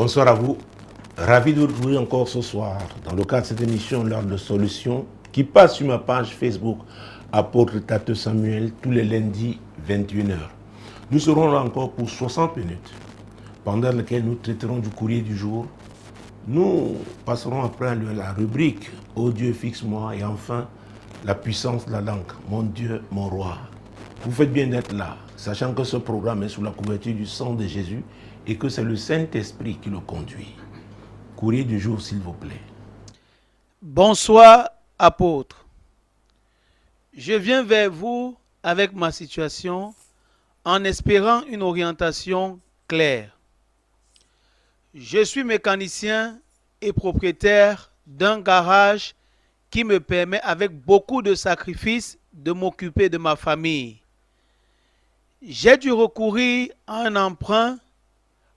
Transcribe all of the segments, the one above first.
Bonsoir à vous. Ravi de vous retrouver encore ce soir dans le cadre de cette émission L'Heure de Solution qui passe sur ma page Facebook Apôtre Tate Samuel tous les lundis 21h. Nous serons là encore pour 60 minutes pendant lesquelles nous traiterons du courrier du jour. Nous passerons après la rubrique « Ô Dieu, fixe-moi » et enfin la puissance de la langue « Mon Dieu, mon roi ». Vous faites bien d'être là, sachant que ce programme est sous la couverture du sang de Jésus et que c'est le Saint-Esprit qui le conduit. Courrier du jour, s'il vous plaît. Bonsoir, apôtre. Je viens vers vous avec ma situation en espérant une orientation claire. Je suis mécanicien et propriétaire d'un garage qui me permet avec beaucoup de sacrifices de m'occuper de ma famille. J'ai dû recourir à un emprunt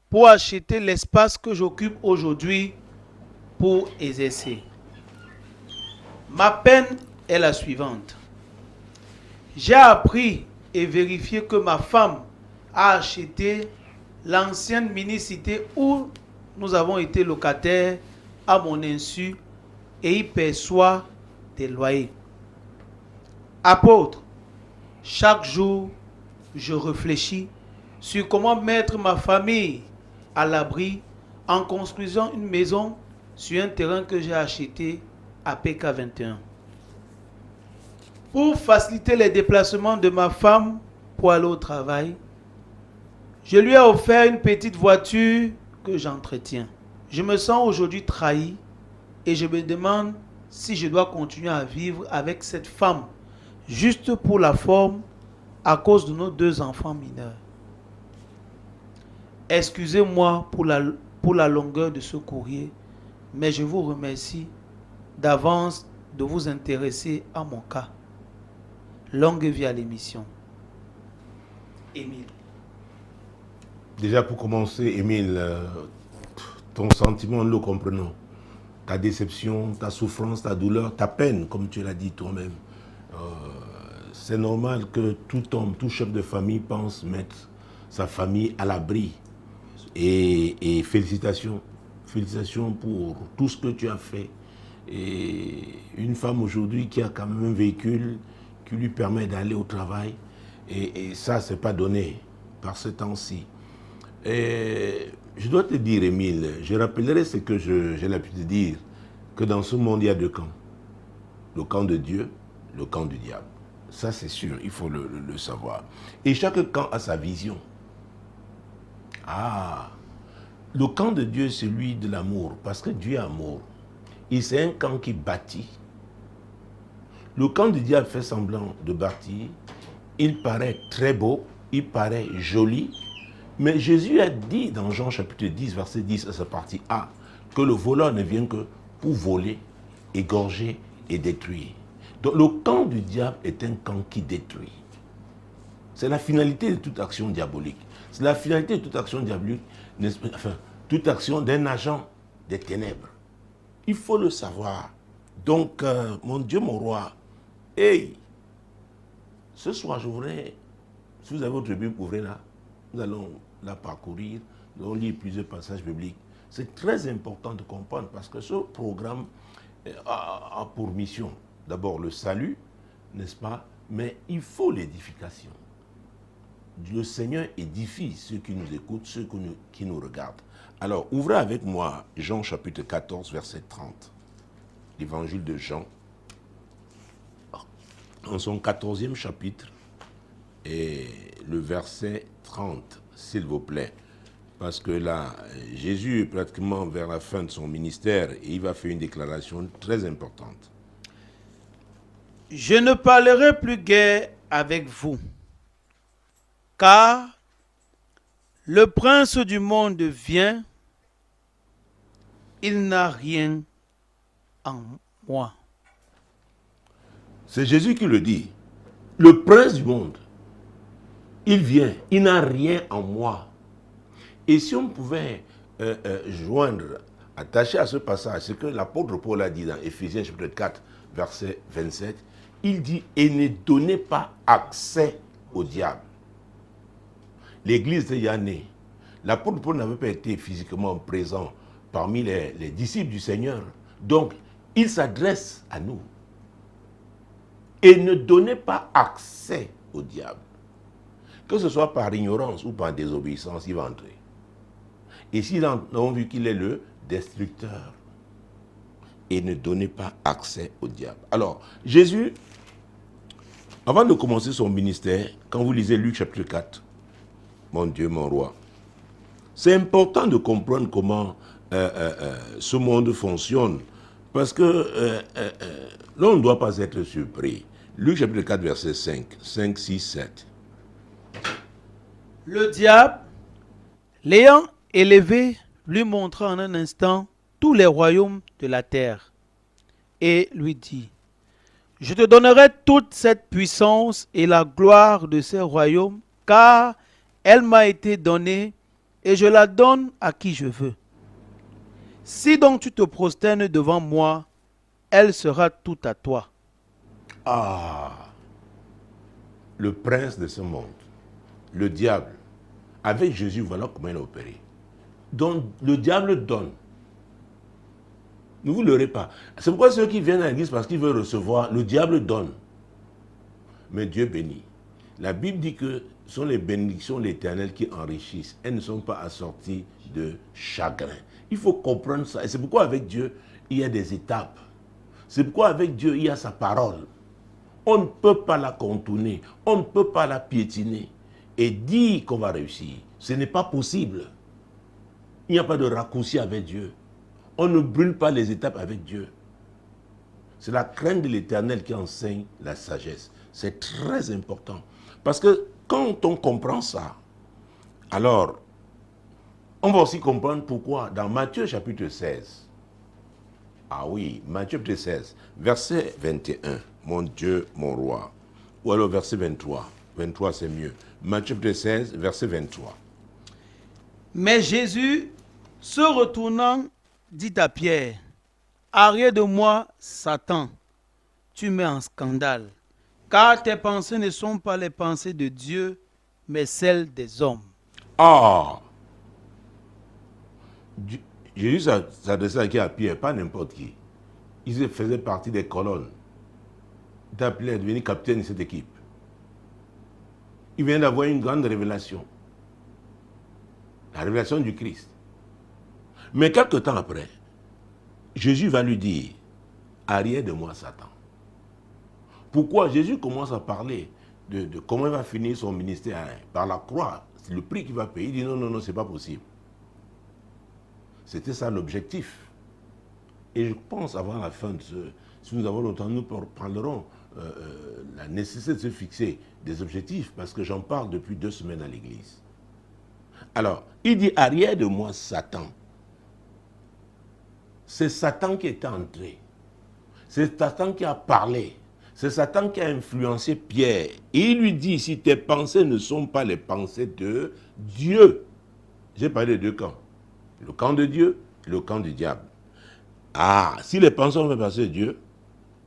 pour acheter l'espace que j'occupe aujourd'hui pour exercer. Ma peine est la suivante. J'ai appris et vérifié que ma femme a acheté l'ancienne mini-cité où nous avons été locataires à mon insu et y perçoit des loyers. Apôtre, chaque jour, je réfléchis sur comment mettre ma famille à l'abri en construisant une maison sur un terrain que j'ai acheté à PK21. Pour faciliter les déplacements de ma femme pour aller au travail, je lui ai offert une petite voiture que j'entretiens. Je me sens aujourd'hui trahi et je me demande si je dois continuer à vivre avec cette femme juste pour la forme à cause de nos 2 enfants mineurs. Excusez-moi pour la longueur de ce courrier, mais je vous remercie d'avance de vous intéresser à mon cas. Longue vie à l'émission. Émile. Déjà pour commencer, Émile, ton sentiment, nous le comprenons. Ta déception, ta souffrance, ta douleur, ta peine, comme tu l'as dit toi-même. C'est normal que tout homme, tout chef de famille pense mettre sa famille à l'abri. Et félicitations. Félicitations pour tout ce que tu as fait. Et une femme aujourd'hui qui a quand même un véhicule qui lui permet d'aller au travail. Et ça, c'est pas donné par ce temps-ci. Et je dois te dire, Émile, je rappellerai ce que j'ai l'habitude de dire, que dans ce monde, il y a 2 camps. Le camp de Dieu, le camp du diable. Ça, c'est sûr, il faut le savoir. Et chaque camp a sa vision. Le camp de Dieu, c'est celui de l'amour, parce que Dieu est amour. Et c'est un camp qui bâtit. Le camp du diable fait semblant de bâtir. Il paraît très beau, il paraît joli. Mais Jésus a dit dans Jean chapitre 10, verset 10, à sa partie A, que le voleur ne vient que pour voler, égorger et détruire. Donc le camp du diable est un camp qui détruit. C'est la finalité de toute action diabolique. C'est la finalité de toute action diabolique, enfin, toute action d'un agent des ténèbres. Il faut le savoir. Donc, mon Dieu, mon roi, hey, ce soir, je voudrais, si vous avez votre Bible, ouvrez-la. Nous allons la parcourir, nous allons lire plusieurs passages bibliques. C'est très important de comprendre parce que ce programme a pour mission, d'abord le salut, n'est-ce pas? Mais il faut l'édification. Le Seigneur édifie ceux qui nous écoutent, ceux qui nous regardent. Alors, ouvrez avec moi Jean chapitre 14, verset 30. L'évangile de Jean, dans son 14e chapitre, et le verset 30, s'il vous plaît. Parce que là, Jésus est pratiquement vers la fin de son ministère et il va faire une déclaration très importante. Je ne parlerai plus guère avec vous, car le prince du monde vient, il n'a rien en moi. C'est Jésus qui le dit. Le prince du monde, il vient, il n'a rien en moi. Et si on pouvait attacher à ce passage, ce que l'apôtre Paul a dit dans Éphésiens chapitre 4, verset 27, il dit « Et ne donnez pas accès au diable ». L'église de Yané, L'apôtre Paul n'avait pas été physiquement présent parmi les disciples du Seigneur. Donc, il s'adresse à nous. Et ne donnez pas accès au diable. Que ce soit par ignorance ou par désobéissance, il va entrer. Et s'ils ont vu qu'il est le destructeur, et ne donnez pas accès au diable. Alors, Jésus, avant de commencer son ministère, quand vous lisez Luc chapitre 4, mon Dieu, mon roi, c'est important de comprendre comment ce monde fonctionne, parce que l'on ne doit pas être surpris. Luc chapitre 4, verset 5, 6, 7. Le diable, l'ayant élevé, lui montra en un instant tous les royaumes de la terre et lui dit, je te donnerai toute cette puissance et la gloire de ces royaumes, car elle m'a été donnée et je la donne à qui je veux. Si donc tu te prosternes devant moi, elle sera toute à toi. Ah, le prince de ce monde, le diable, avec Jésus, voilà comment il a opéré. Donc, le diable donne. Ne vous leurrez pas. C'est pourquoi ceux qui viennent à l'église parce qu'ils veulent recevoir, le diable donne. Mais Dieu bénit. La Bible dit que ce sont les bénédictions de l'Éternel qui enrichissent. Elles ne sont pas assorties de chagrin. Il faut comprendre ça. Et c'est pourquoi avec Dieu, il y a des étapes. C'est pourquoi avec Dieu, il y a sa parole. On ne peut pas la contourner. On ne peut pas la piétiner. Et dire qu'on va réussir. Ce n'est pas possible. Il n'y a pas de raccourci avec Dieu. On ne brûle pas les étapes avec Dieu. C'est la crainte de l'Éternel qui enseigne la sagesse. C'est très important. Parce que quand on comprend ça, alors, on va aussi comprendre pourquoi dans Matthieu chapitre 16, ah oui, Matthieu chapitre 16, verset 21, mon Dieu, mon roi, ou alors verset 23, 23 c'est mieux, Matthieu chapitre 16, verset 23. Mais Jésus, se retournant, dit à Pierre, arrière de moi, Satan, tu mets en scandale, car tes pensées ne sont pas les pensées de Dieu, mais celles des hommes. Ah, Jésus s'adressait à qui? À Pierre, pas n'importe qui. Il faisait partie des colonnes. Il appelé à devenir capitaine de cette équipe. Il vient d'avoir une grande révélation. La révélation du Christ. Mais quelque temps après, Jésus va lui dire, arrière de moi Satan. Pourquoi? Jésus commence à parler de comment il va finir son ministère par la croix. C'est le prix qu'il va payer. Il dit non, non, non, c'est pas possible. C'était ça l'objectif. Et je pense avant la fin de ce... Si nous avons longtemps, nous parlerons la nécessité de se fixer des objectifs, parce que j'en parle depuis 2 semaines à l'église. Alors, il dit, arrière de moi, Satan. C'est Satan qui est entré. C'est Satan qui a parlé. C'est Satan qui a influencé Pierre. Et il lui dit, si tes pensées ne sont pas les pensées de Dieu. J'ai parlé de 2 camps. Le camp de Dieu et le camp du diable. Ah, si les pensées sont les pensées de Dieu,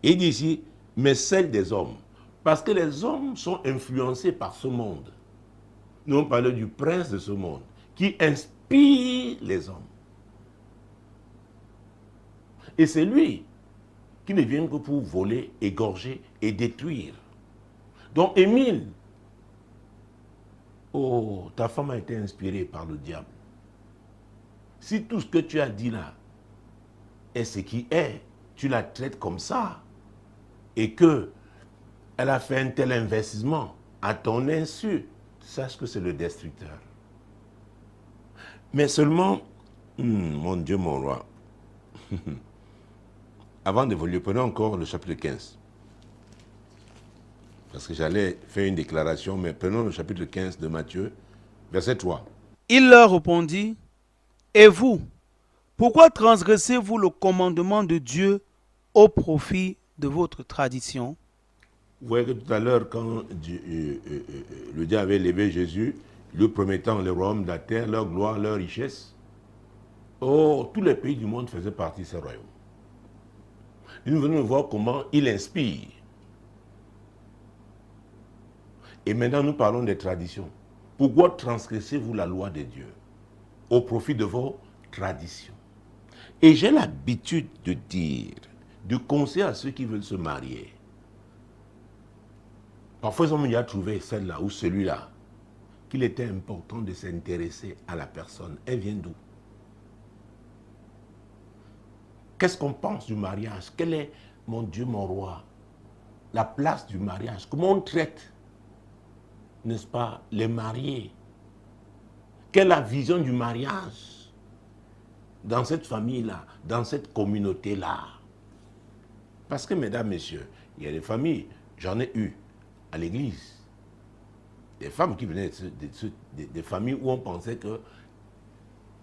il dit ici, mais celles des hommes. Parce que les hommes sont influencés par ce monde. Nous on parle du prince de ce monde, qui inspire les hommes. Et c'est lui qui ne vient que pour voler, égorger et détruire. Donc Émile, oh, ta femme a été inspirée par le diable. Si tout ce que tu as dit là est ce qui est, tu la traites comme ça, et que elle a fait un tel investissement à ton insu, sache que c'est le destructeur. Mais seulement, mon Dieu, mon roi, avant d'évoluer, prenons encore le chapitre 15. Parce que j'allais faire une déclaration, mais prenons le chapitre 15 de Matthieu, verset 3. Il leur répondit, et vous, pourquoi transgressez-vous le commandement de Dieu au profit de votre tradition? Vous voyez que tout à l'heure, quand le diable avait levé Jésus, lui promettant le royaume de la terre, leur gloire, leur richesse, oh, tous les pays du monde faisaient partie de ce royaume. Nous venons voir comment il inspire. Et maintenant, nous parlons des traditions. Pourquoi transgressez-vous la loi de Dieu? au profit de vos traditions. Et j'ai l'habitude de dire, de conseiller à ceux qui veulent se marier. Parfois, ils ont déjà trouvé celle-là ou celui-là, qu'il était important de s'intéresser à la personne. Elle vient d'où? Qu'est-ce qu'on pense du mariage? Quel est, mon Dieu, mon roi, la place du mariage? Comment on traite, n'est-ce pas, les mariés? Quelle est la vision du mariage dans cette famille-là, dans cette communauté-là? Parce que, mesdames, messieurs, il y a des familles, j'en ai eu à l'église, des femmes qui venaient des familles où on pensait que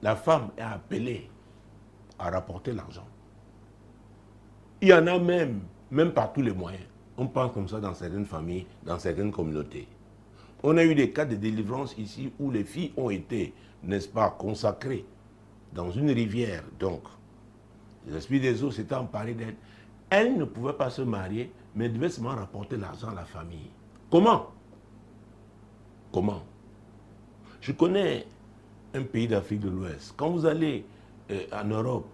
la femme est appelée à rapporter l'argent. Il y en a même par tous les moyens. On pense comme ça dans certaines familles, dans certaines communautés. On a eu des cas de délivrance ici où les filles ont été, n'est-ce pas, consacrées dans une rivière. Donc, l'esprit des eaux s'était emparé d'elles. Elles ne pouvaient pas se marier, mais devaient seulement rapporter l'argent à la famille. Comment? Comment? Je connais un pays d'Afrique de l'Ouest. Quand vous allez en Europe,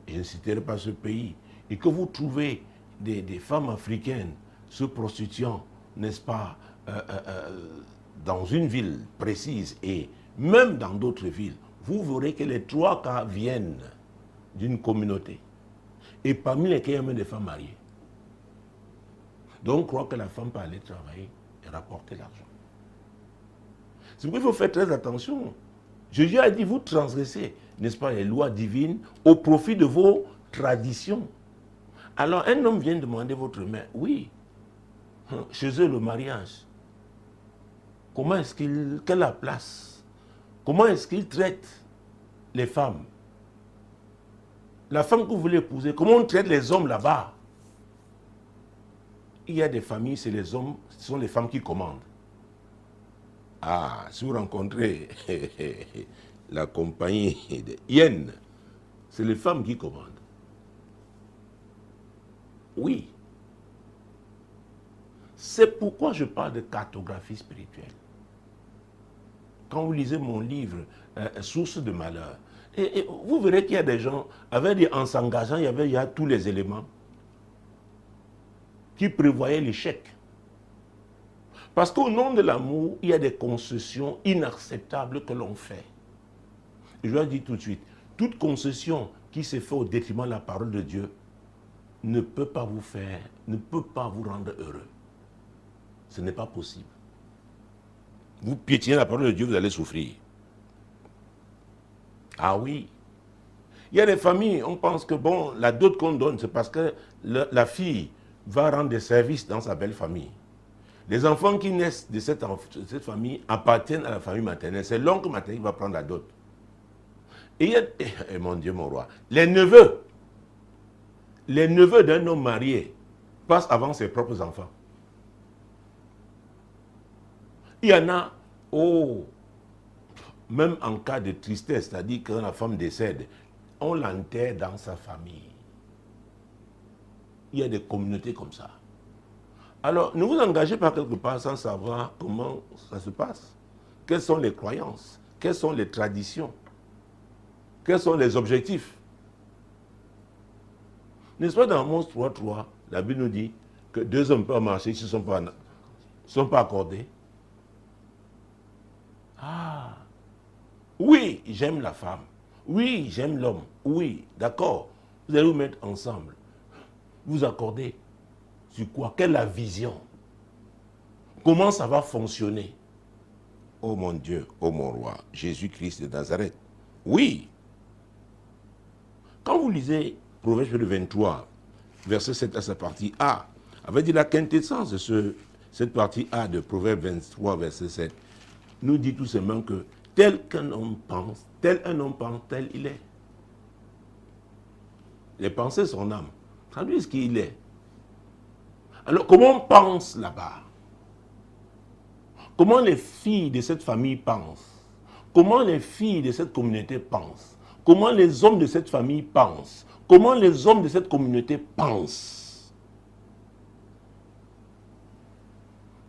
et je ne citerai pas ce pays, et que vous trouvez des femmes africaines se prostituant, n'est-ce pas, dans une ville précise et même dans d'autres villes, vous verrez que les 3 quarts viennent d'une communauté. Et parmi lesquels il y a même des femmes mariées. Donc on croit que la femme peut aller travailler et rapporter l'argent. C'est pourquoi il faut faire très attention. Jésus a dit, vous transgressez, n'est-ce pas, les lois divines au profit de vos traditions. Alors un homme vient demander votre main. Oui, chez eux le mariage. Comment est-ce qu'il, quelle est la place? Comment est-ce qu'il traite les femmes? La femme que vous voulez épouser, comment on traite les hommes là-bas? Il y a des familles, c'est les hommes, ce sont les femmes qui commandent. Ah, si vous rencontrez la compagnie de Yen, c'est les femmes qui commandent. Oui. C'est pourquoi je parle de cartographie spirituelle. Quand vous lisez mon livre, Source de malheur, et vous verrez qu'il y a des gens, en s'engageant, il y a tous les éléments qui prévoyaient l'échec. Parce qu'au nom de l'amour, il y a des concessions inacceptables que l'on fait. Et je dois dire tout de suite, toute concession qui se fait au détriment de la parole de Dieu ne peut pas vous faire, ne peut pas vous rendre heureux. Ce n'est pas possible. Vous piétinez la parole de Dieu, vous allez souffrir. Ah oui. Il y a des familles, on pense que bon, la dot qu'on donne, c'est parce que la fille va rendre des services dans sa belle famille. Les enfants qui naissent de cette famille appartiennent à la famille maternelle. C'est l'oncle maternel qui va prendre la dot. Et il y a, mon Dieu, mon roi, les neveux d'un homme marié passent avant ses propres enfants. Il y en a, même en cas de tristesse, c'est-à-dire que quand la femme décède, on l'enterre dans sa famille. Il y a des communautés comme ça. Alors, ne vous engagez pas quelque part sans savoir comment ça se passe. Quelles sont les croyances? Quelles sont les traditions? Quels sont les objectifs? N'est-ce pas dans Amos 3.3, la Bible nous dit que 2 hommes peuvent marcher s'ils ne sont pas accordés? Ah, oui, j'aime la femme. Oui, j'aime l'homme. Oui, d'accord. Vous allez vous mettre ensemble. Vous accordez sur quoi? Quelle est la vision? Comment ça va fonctionner? Oh mon Dieu, oh mon roi, Jésus-Christ de Nazareth. Oui. Quand vous lisez Proverbe 23, verset 7 à sa partie A, avait dit la quintessence de cette partie A de Proverbe 23, verset 7, nous dit tout simplement que tel qu'un homme pense, tel il est. Les pensées sont âme. Traduisez ce qu'il est. Alors, comment on pense là-bas? Comment les filles de cette famille pensent? Comment les filles de cette communauté pensent? Comment les hommes de cette famille pensent? Comment les hommes de cette communauté pensent?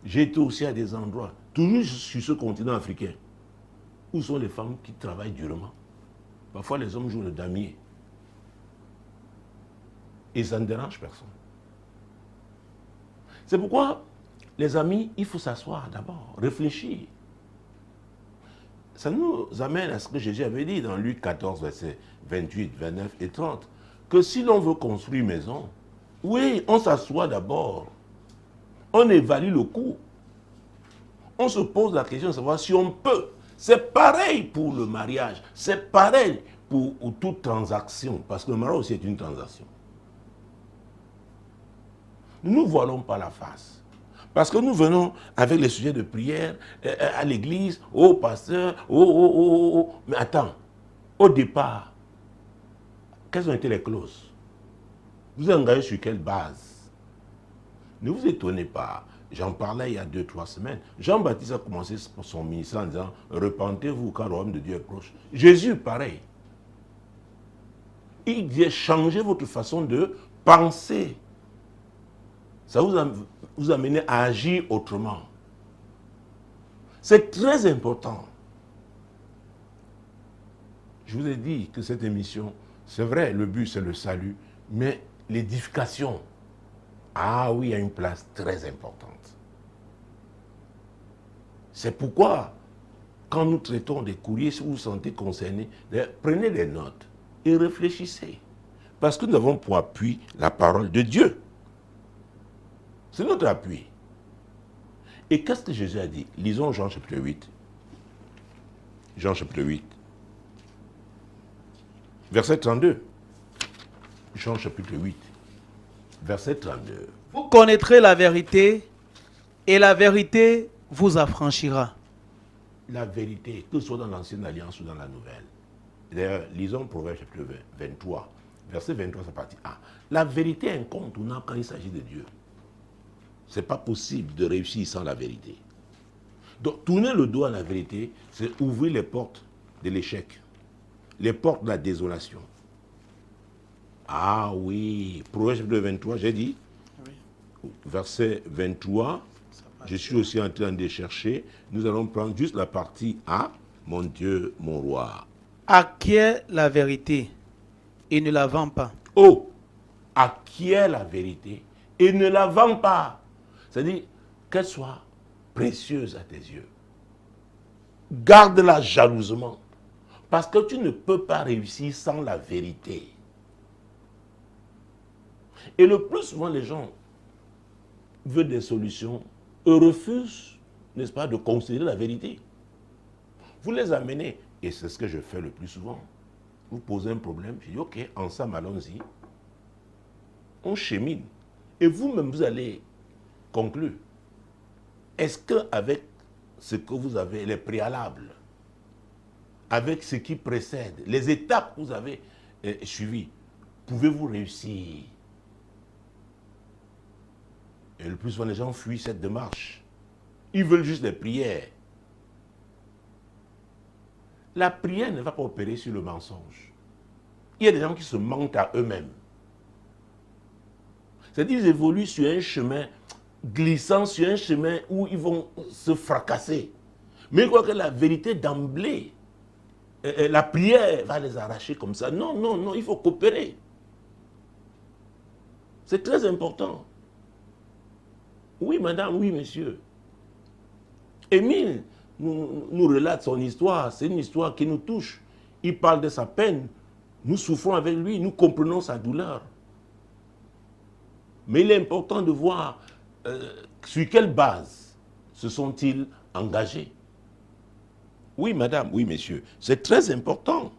J'ai été aussi à des endroits, toujours sur ce continent africain, où sont les femmes qui travaillent durement. Parfois, les hommes jouent le damier. Et ça ne dérange personne. C'est pourquoi, les amis, il faut s'asseoir d'abord, réfléchir. Ça nous amène à ce que Jésus avait dit dans Luc 14, versets 28, 29 et 30, que si l'on veut construire une maison, oui, on s'assoit d'abord, on évalue le coût, on se pose la question de savoir si on peut. C'est pareil pour le mariage, c'est pareil pour toute transaction, parce que le mariage aussi est une transaction. Nous ne voilons pas la face. Parce que nous venons avec les sujets de prière à l'église, au pasteur, Mais attends, au départ, quelles ont été les clauses? Vous êtes engagé sur quelle base? Ne vous étonnez pas. J'en parlais il y a 2-3 semaines. Jean-Baptiste a commencé son ministère en disant « Repentez-vous car le royaume de Dieu est proche ». Jésus, pareil. Il dit « Changez votre façon de penser ». Ça vous amène à agir autrement. C'est très important. Je vous ai dit que cette émission, c'est vrai, le but c'est le salut, mais l'édification, ah oui, a une place très importante. C'est pourquoi, quand nous traitons des courriers, si vous vous sentez concerné, prenez des notes et réfléchissez. Parce que nous avons pour appui la parole de Dieu. C'est notre appui. Et qu'est-ce que Jésus a dit? Lisons Jean chapitre 8. Jean chapitre 8. Verset 32. Jean chapitre 8. Verset 32. Vous connaîtrez la vérité et la vérité vous affranchira. La vérité, que ce soit dans l'ancienne alliance ou dans la nouvelle. D'ailleurs, lisons Proverbe chapitre 23. Verset 23, c'est partie A. La vérité est incontournable quand il s'agit de Dieu. Ce n'est pas possible de réussir sans la vérité. Donc, tourner le dos à la vérité, c'est ouvrir les portes de l'échec, les portes de la désolation. Ah oui, Proverbe chapitre 23, j'ai dit, oui. Verset 23, je suis aussi en train de chercher, nous allons prendre juste la partie A, mon Dieu, mon roi. Acquiert la vérité et ne la vend pas. Oh, acquiert la vérité et ne la vend pas. C'est-à-dire qu'elle soit précieuse à tes yeux. Garde-la jalousement. Parce que tu ne peux pas réussir sans la vérité. Et le plus souvent, les gens veulent des solutions et refusent, n'est-ce pas, de considérer la vérité. Vous les amenez, et c'est ce que je fais le plus souvent. Vous posez un problème, je dis, ok, ensemble, allons-y. On chemine. Et vous-même, vous allez conclure. Est-ce qu'avec ce que vous avez, les préalables, avec ce qui précède, les étapes que vous avez suivies, pouvez-vous réussir? Et le plus souvent, les gens fuient cette démarche. Ils veulent juste des prières. La prière ne va pas opérer sur le mensonge. Il y a des gens qui se mentent à eux-mêmes. C'est-à-dire qu'ils évoluent sur un chemin glissant, sur un chemin où ils vont se fracasser. Mais quoi que la vérité d'emblée, la prière va les arracher comme ça. Non, non, non, il faut coopérer. C'est très important. Oui, madame, oui, monsieur. Émile nous relate son histoire. C'est une histoire qui nous touche. Il parle de sa peine. Nous souffrons avec lui. Nous comprenons sa douleur. Mais il est important de voir sur quelle base se sont-ils engagés. Oui, madame, oui, monsieur. C'est très important.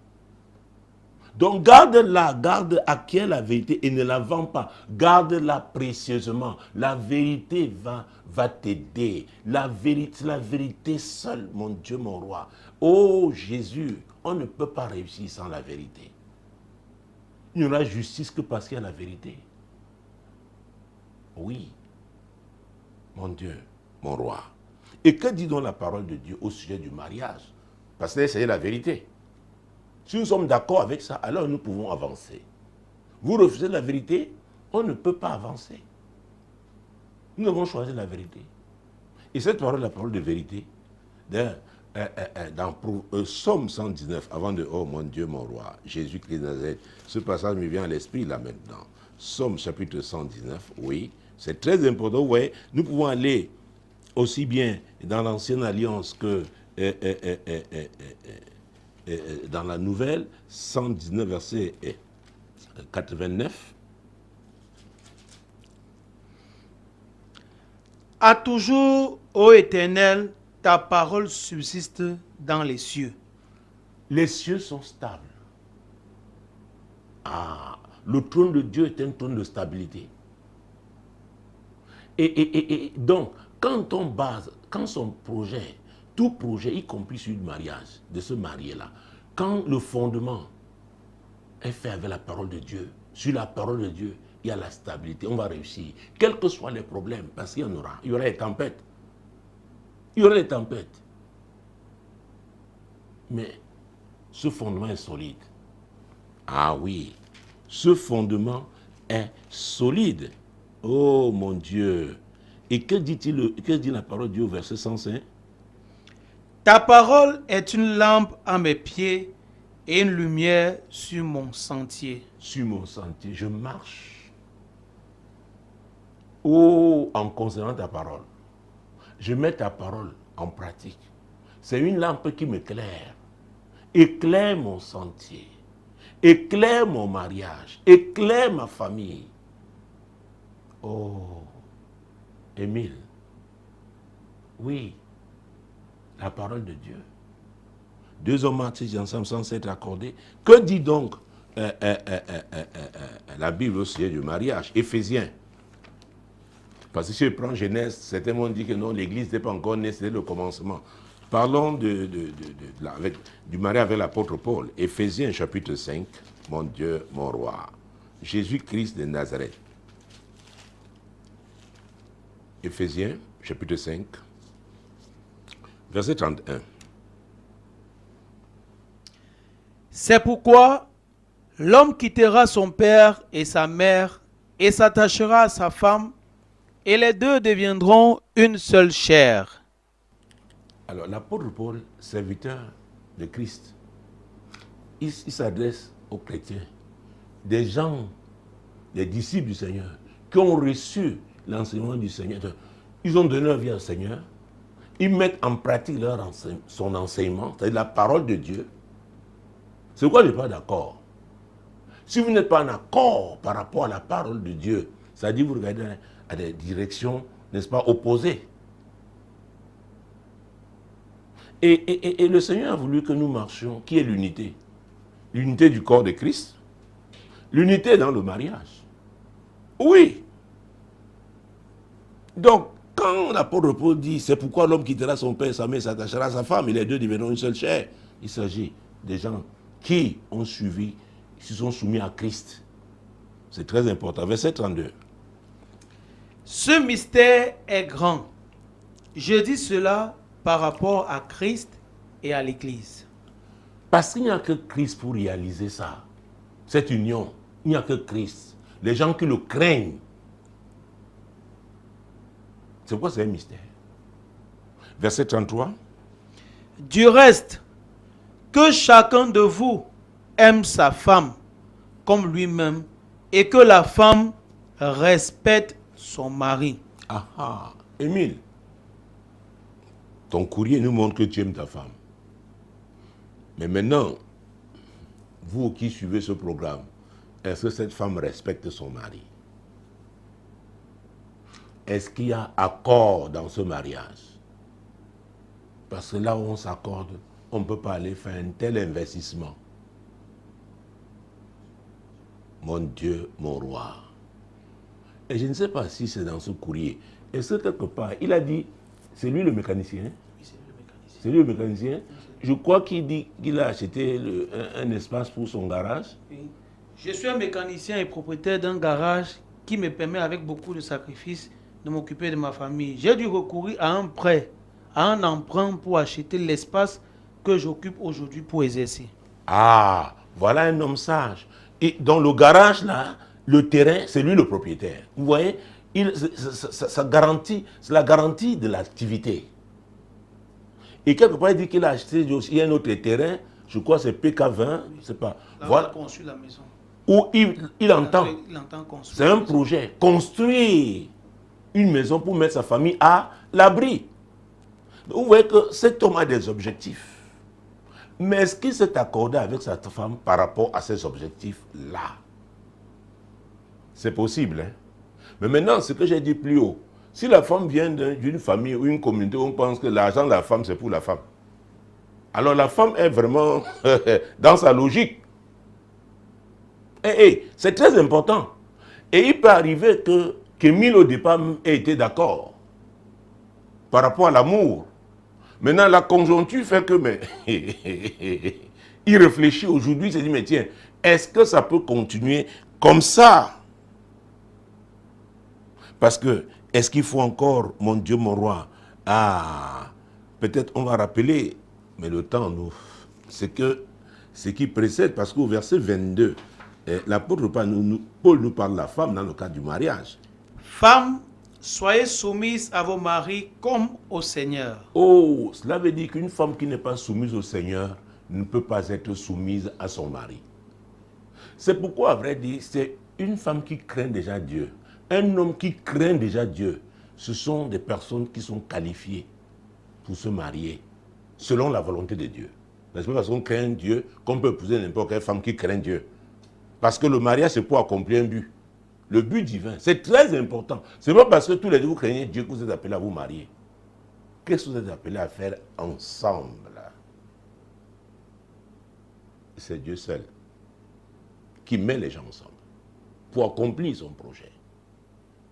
Donc, garde-la, garde à qui est la vérité et ne la vends pas. Garde-la précieusement. La vérité va t'aider. La vérité seule, mon Dieu, mon roi. Oh Jésus, on ne peut pas réussir sans la vérité. Il n'y aura justice que parce qu'il y a la vérité. Oui, mon Dieu, mon roi. Et que dit donc la parole de Dieu au sujet du mariage? Parce que c'est la vérité. Si nous sommes d'accord avec ça, alors nous pouvons avancer. Vous refusez la vérité, on ne peut pas avancer. Nous devons choisir la vérité. Et cette parole, la parole de vérité, dans Somme 119, avant de « Oh mon Dieu, mon roi, Jésus-Christ de Nazareth », ce passage me vient à l'esprit là maintenant. Somme chapitre 119, oui, c'est très important. Vous voyez, nous pouvons aller aussi bien dans l'Ancienne Alliance que dans la Nouvelle, 119 verset 89. À toujours, ô Éternel, ta parole subsiste dans les cieux. Les cieux sont stables. Ah, le trône de Dieu est un trône de stabilité. Et donc, quand on base, quand son projet, tout projet, y compris celui du mariage, de se marier là, quand le fondement est fait avec la parole de Dieu, sur la parole de Dieu, il y a la stabilité, on va réussir. Quels que soient les problèmes, parce qu'il y en aura, il y aura les tempêtes. Il y aura les tempêtes. Mais ce fondement est solide. Ah oui, ce fondement est solide. Oh mon Dieu. Et que dit la parole de Dieu au verset 105? Ta parole est une lampe à mes pieds et une lumière sur mon sentier. Sur mon sentier, je marche. Oh, en considérant ta parole. Je mets ta parole en pratique. C'est une lampe qui m'éclaire. Éclaire mon sentier. Éclaire mon mariage. Éclaire ma famille. Oh, Émile. Oui, la parole de Dieu. 2 hommes marchés ensemble sans s'être accordés. Que dit donc la Bible au sujet du mariage? Éphésiens. Parce que si je prends Genèse, certains m'ont dit que non, l'église n'était pas encore née, c'était le commencement. Parlons du mariage avec l'apôtre Paul. Éphésiens chapitre 5, mon Dieu, mon roi. Jésus-Christ de Nazareth. Éphésiens chapitre 5, verset 31. C'est pourquoi l'homme quittera son père et sa mère et s'attachera à sa femme, et les deux deviendront une seule chair. Alors, l'apôtre Paul, serviteur de Christ, il s'adresse aux chrétiens, des gens, des disciples du Seigneur, qui ont reçu l'enseignement du Seigneur. Ils ont donné leur vie au Seigneur, ils mettent en pratique son enseignement, c'est-à-dire la parole de Dieu. C'est pourquoi je ne suis pas d'accord. Si vous n'êtes pas en accord par rapport à la parole de Dieu, c'est-à-dire vous regardez à des directions, n'est-ce pas, opposées. Et le Seigneur a voulu que nous marchions, qui est l'unité? L'unité du corps de Christ, l'unité dans le mariage. Oui. Donc, quand l'apôtre Paul dit, c'est pourquoi l'homme quittera son père et sa mère s'attachera à sa femme, et les deux deviendront une seule chair, il s'agit des gens qui ont suivi, qui se sont soumis à Christ. C'est très important. Verset 32. Ce mystère est grand. Je dis cela par rapport à Christ et à l'Église. Parce qu'il n'y a que Christ pour réaliser ça. Cette union, il n'y a que Christ. Les gens qui le craignent. C'est quoi, c'est un mystère. Verset 33. Du reste, que chacun de vous aime sa femme comme lui-même et que la femme respecte son mari. Ah ah, Émile, ton courrier nous montre que tu aimes ta femme. Mais maintenant, vous qui suivez ce programme, est-ce que cette femme respecte son mari? Est-ce qu'il y a accord dans ce mariage? Parce que là où on s'accorde, on ne peut pas aller faire un tel investissement. Mon Dieu, mon roi. Et je ne sais pas si c'est dans ce courrier. Est-ce que quelque part, il a dit, c'est lui le mécanicien? Oui, c'est le mécanicien. C'est lui le mécanicien? Je crois qu'il dit qu'il a acheté un espace pour son garage. Oui. Je suis un mécanicien et propriétaire d'un garage qui me permet avec beaucoup de sacrifices de m'occuper de ma famille. J'ai dû recourir à un prêt, à un emprunt pour acheter l'espace que j'occupe aujourd'hui pour exercer. Ah, voilà un homme sage. Et dans le garage là, le terrain, c'est lui le propriétaire. Vous voyez, ça garantit, c'est la garantie de l'activité. Et quelque part, il dit qu'il a acheté aussi un autre terrain, je crois que c'est PK20, je ne sais pas. Là, Voilà. on a conçu la maison. Où il entend. Il entend construire. C'est un projet. Construire une maison pour mettre sa famille à l'abri. Vous voyez que cet homme a des objectifs. Mais est-ce qu'il s'est accordé avec sa femme par rapport à ces objectifs-là? C'est possible. Hein? Mais maintenant, ce que j'ai dit plus haut, si la femme vient d'une famille ou une communauté où on pense que l'argent de la femme, c'est pour la femme, alors la femme est vraiment dans sa logique. C'est très important. Et il peut arriver qu'Émile au départ ait été d'accord par rapport à l'amour. Maintenant, la conjoncture fait que, mais, il réfléchit aujourd'hui, il se dit, mais tiens, est-ce que ça peut continuer comme ça? Parce que, est-ce qu'il faut encore, mon Dieu, mon roi, peut-être on va rappeler, mais le temps, c'est que ce qui précède, parce qu'au verset 22, l'apôtre Paul nous parle de la femme dans le cadre du mariage. Femmes, soyez soumises à vos maris comme au Seigneur. Oh, cela veut dire qu'une femme qui n'est pas soumise au Seigneur ne peut pas être soumise à son mari. C'est pourquoi, à vrai dire, c'est une femme qui craint déjà Dieu. Un homme qui craint déjà Dieu, ce sont des personnes qui sont qualifiées pour se marier selon la volonté de Dieu. C'est pas parce qu'on craint Dieu qu'on peut épouser n'importe quelle femme qui craint Dieu. Parce que le mariage, c'est pour accomplir un but. Le but divin, c'est très important. C'est pas parce que tous les deux vous craignez Dieu que vous êtes appelés à vous marier. Qu'est-ce que vous êtes appelés à faire ensemble? C'est Dieu seul qui met les gens ensemble pour accomplir son projet.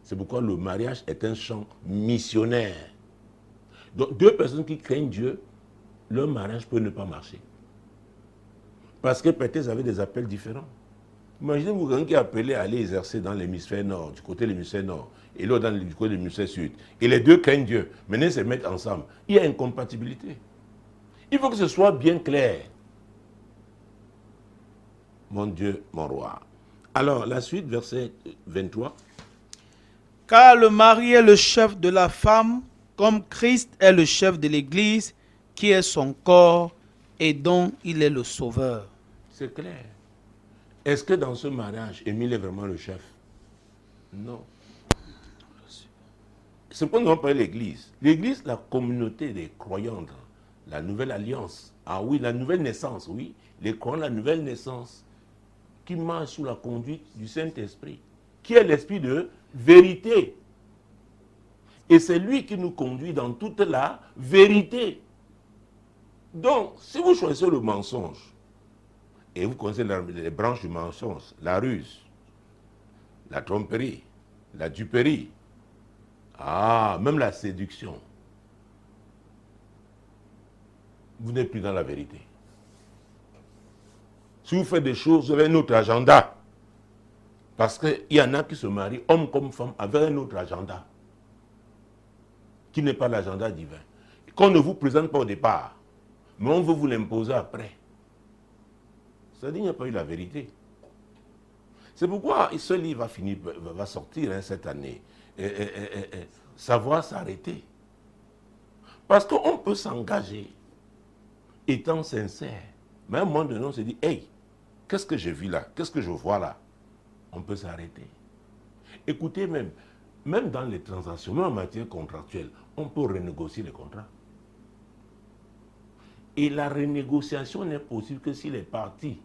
C'est pourquoi le mariage est un champ missionnaire. Donc, deux personnes qui craignent Dieu, leur mariage peut ne pas marcher. Parce que peut-être ils avaient des appels différents. Imaginez-vous quelqu'un qui est appelé à aller exercer dans l'hémisphère nord, du côté de l'hémisphère nord, et l'autre du côté de l'hémisphère sud. Et les deux craignent Dieu. Maintenant, ils se mettent ensemble. Il y a incompatibilité. Il faut que ce soit bien clair. Mon Dieu, mon roi. Alors, la suite, verset 23. Car le mari est le chef de la femme, comme Christ est le chef de l'Église, qui est son corps et dont il est le sauveur. C'est clair. Est-ce que dans ce mariage, Émile est vraiment le chef? Non. C'est pourquoi nous avons parlé de l'Église. L'Église, la communauté des croyants, la nouvelle alliance. Ah oui, la nouvelle naissance, oui. Les croyants, la nouvelle naissance, qui marche sous la conduite du Saint-Esprit, qui est l'esprit de vérité. Et c'est lui qui nous conduit dans toute la vérité. Donc, si vous choisissez le mensonge, et vous connaissez les branches du mensonge, la ruse, la tromperie, la duperie, même la séduction, vous n'êtes plus dans la vérité. Si vous faites des choses, vous avez un autre agenda. Parce qu'il y en a qui se marient, homme comme femme, avec un autre agenda. Qui n'est pas l'agenda divin. Qu'on ne vous présente pas au départ. Mais on veut vous l'imposer après. Ça dit qu'il n'y a pas eu la vérité. C'est pourquoi ce livre va sortir cette année. Savoir s'arrêter. Parce qu'on peut s'engager étant sincère. Mais à un moment donné, on se dit, hey, qu'est-ce que j'ai vu là? Qu'est-ce que je vois là? On peut s'arrêter. Écoutez, même dans les transactions, même en matière contractuelle, on peut renégocier les contrats. Et la renégociation n'est possible que si les parties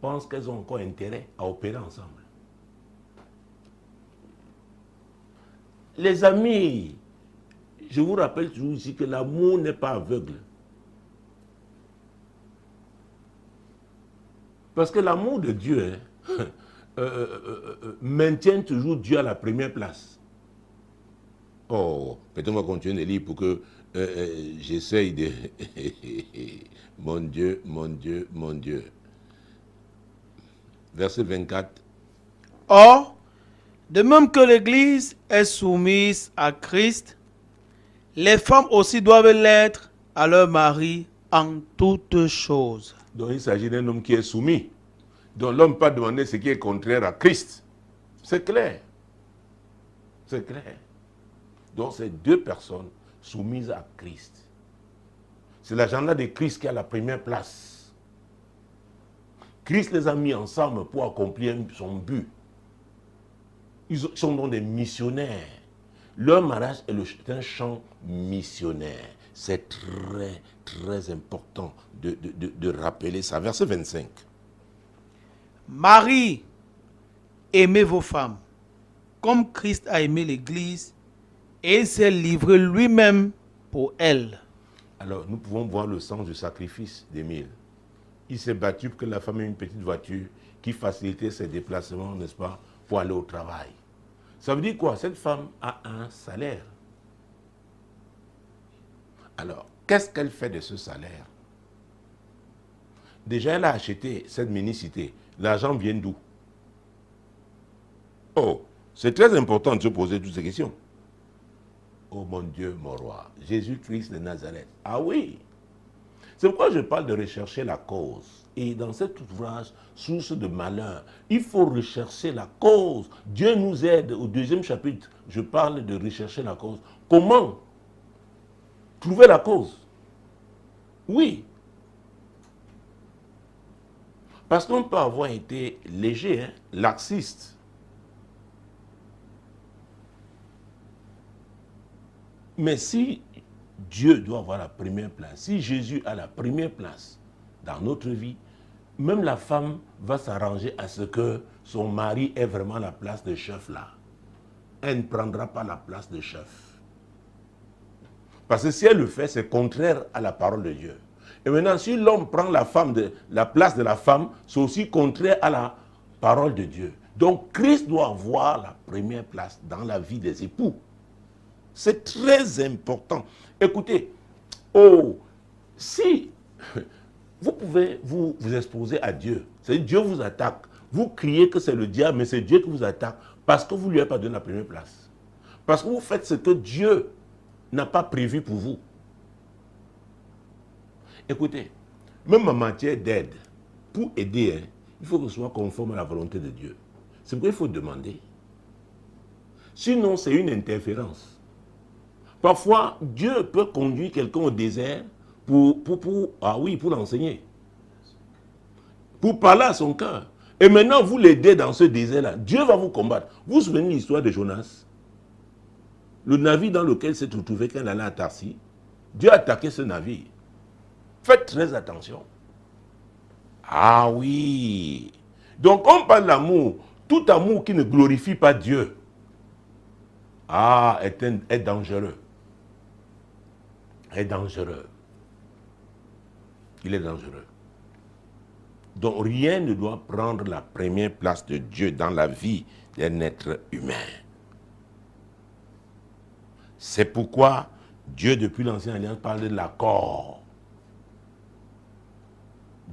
pensent qu'elles ont encore intérêt à opérer ensemble. Les amis, je vous rappelle toujours ici que l'amour n'est pas aveugle. Parce que l'amour de Dieu maintient toujours Dieu à la première place. Oh, peut-être on va continuer de lire pour que j'essaye de... Mon Dieu, mon Dieu, mon Dieu. Verset 24. Or, de même que l'Église est soumise à Christ, les femmes aussi doivent l'être à leur mari en toutes choses. Donc il s'agit d'un homme qui est soumis. Donc l'homme ne peut pas demander ce qui est contraire à Christ. C'est clair. C'est clair. Donc c'est deux personnes soumises à Christ. C'est l'agenda de Christ qui a la première place. Christ les a mis ensemble pour accomplir son but. Ils sont donc des missionnaires. Leur mariage est un champ missionnaire. C'est très, très important de rappeler ça. Verset 25. Marie, aimez vos femmes, comme Christ a aimé l'Église, et il s'est livré lui-même pour elle. Alors, nous pouvons voir le sens du sacrifice d'Émile. Il s'est battu pour que la femme ait une petite voiture qui facilitait ses déplacements, n'est-ce pas, pour aller au travail. Ça veut dire quoi? Cette femme a un salaire. Alors, qu'est-ce qu'elle fait de ce salaire? Déjà, elle a acheté cette mini-cité. L'argent vient d'où? Oh, c'est très important de se poser toutes ces questions. Oh mon Dieu, mon roi, Jésus-Christ de Nazareth. Ah oui, c'est pourquoi je parle de rechercher la cause. Et dans cet ouvrage, Source de malheur, il faut rechercher la cause. Dieu nous aide. Au 2e chapitre, je parle de rechercher la cause. Comment trouver la cause? Oui. Parce qu'on peut avoir été léger, hein, laxiste. Mais si Dieu doit avoir la première place, si Jésus a la première place dans notre vie, même la femme va s'arranger à ce que son mari ait vraiment la place de chef là. Elle ne prendra pas la place de chef. Parce que si elle le fait, c'est contraire à la parole de Dieu. Et maintenant, si l'homme prend la place de la femme, c'est aussi contraire à la parole de Dieu. Donc, Christ doit avoir la première place dans la vie des époux. C'est très important. Écoutez, si vous pouvez vous exposer à Dieu, c'est-à-dire Dieu vous attaque, vous criez que c'est le diable, mais c'est Dieu qui vous attaque parce que vous ne lui avez pas donné la première place. Parce que vous faites ce que Dieu n'a pas prévu pour vous. Écoutez, même en matière d'aide, pour aider, il faut que ce soit conforme à la volonté de Dieu. C'est pourquoi il faut demander. Sinon, c'est une interférence. Parfois, Dieu peut conduire quelqu'un au désert pour l'enseigner. Pour parler à son cœur. Et maintenant, vous l'aidez dans ce désert-là. Dieu va vous combattre. Vous vous souvenez de l'histoire de Jonas? Le navire dans lequel il s'est retrouvé quand il allait à Tarsis. Dieu a attaqué ce navire. Faites très attention. Ah oui. Donc, on parle d'amour. Tout amour qui ne glorifie pas Dieu est dangereux. Est dangereux. Il est dangereux. Donc rien ne doit prendre la première place de Dieu dans la vie d'un être humain. C'est pourquoi Dieu, depuis l'Ancienne Alliance, parle de l'accord.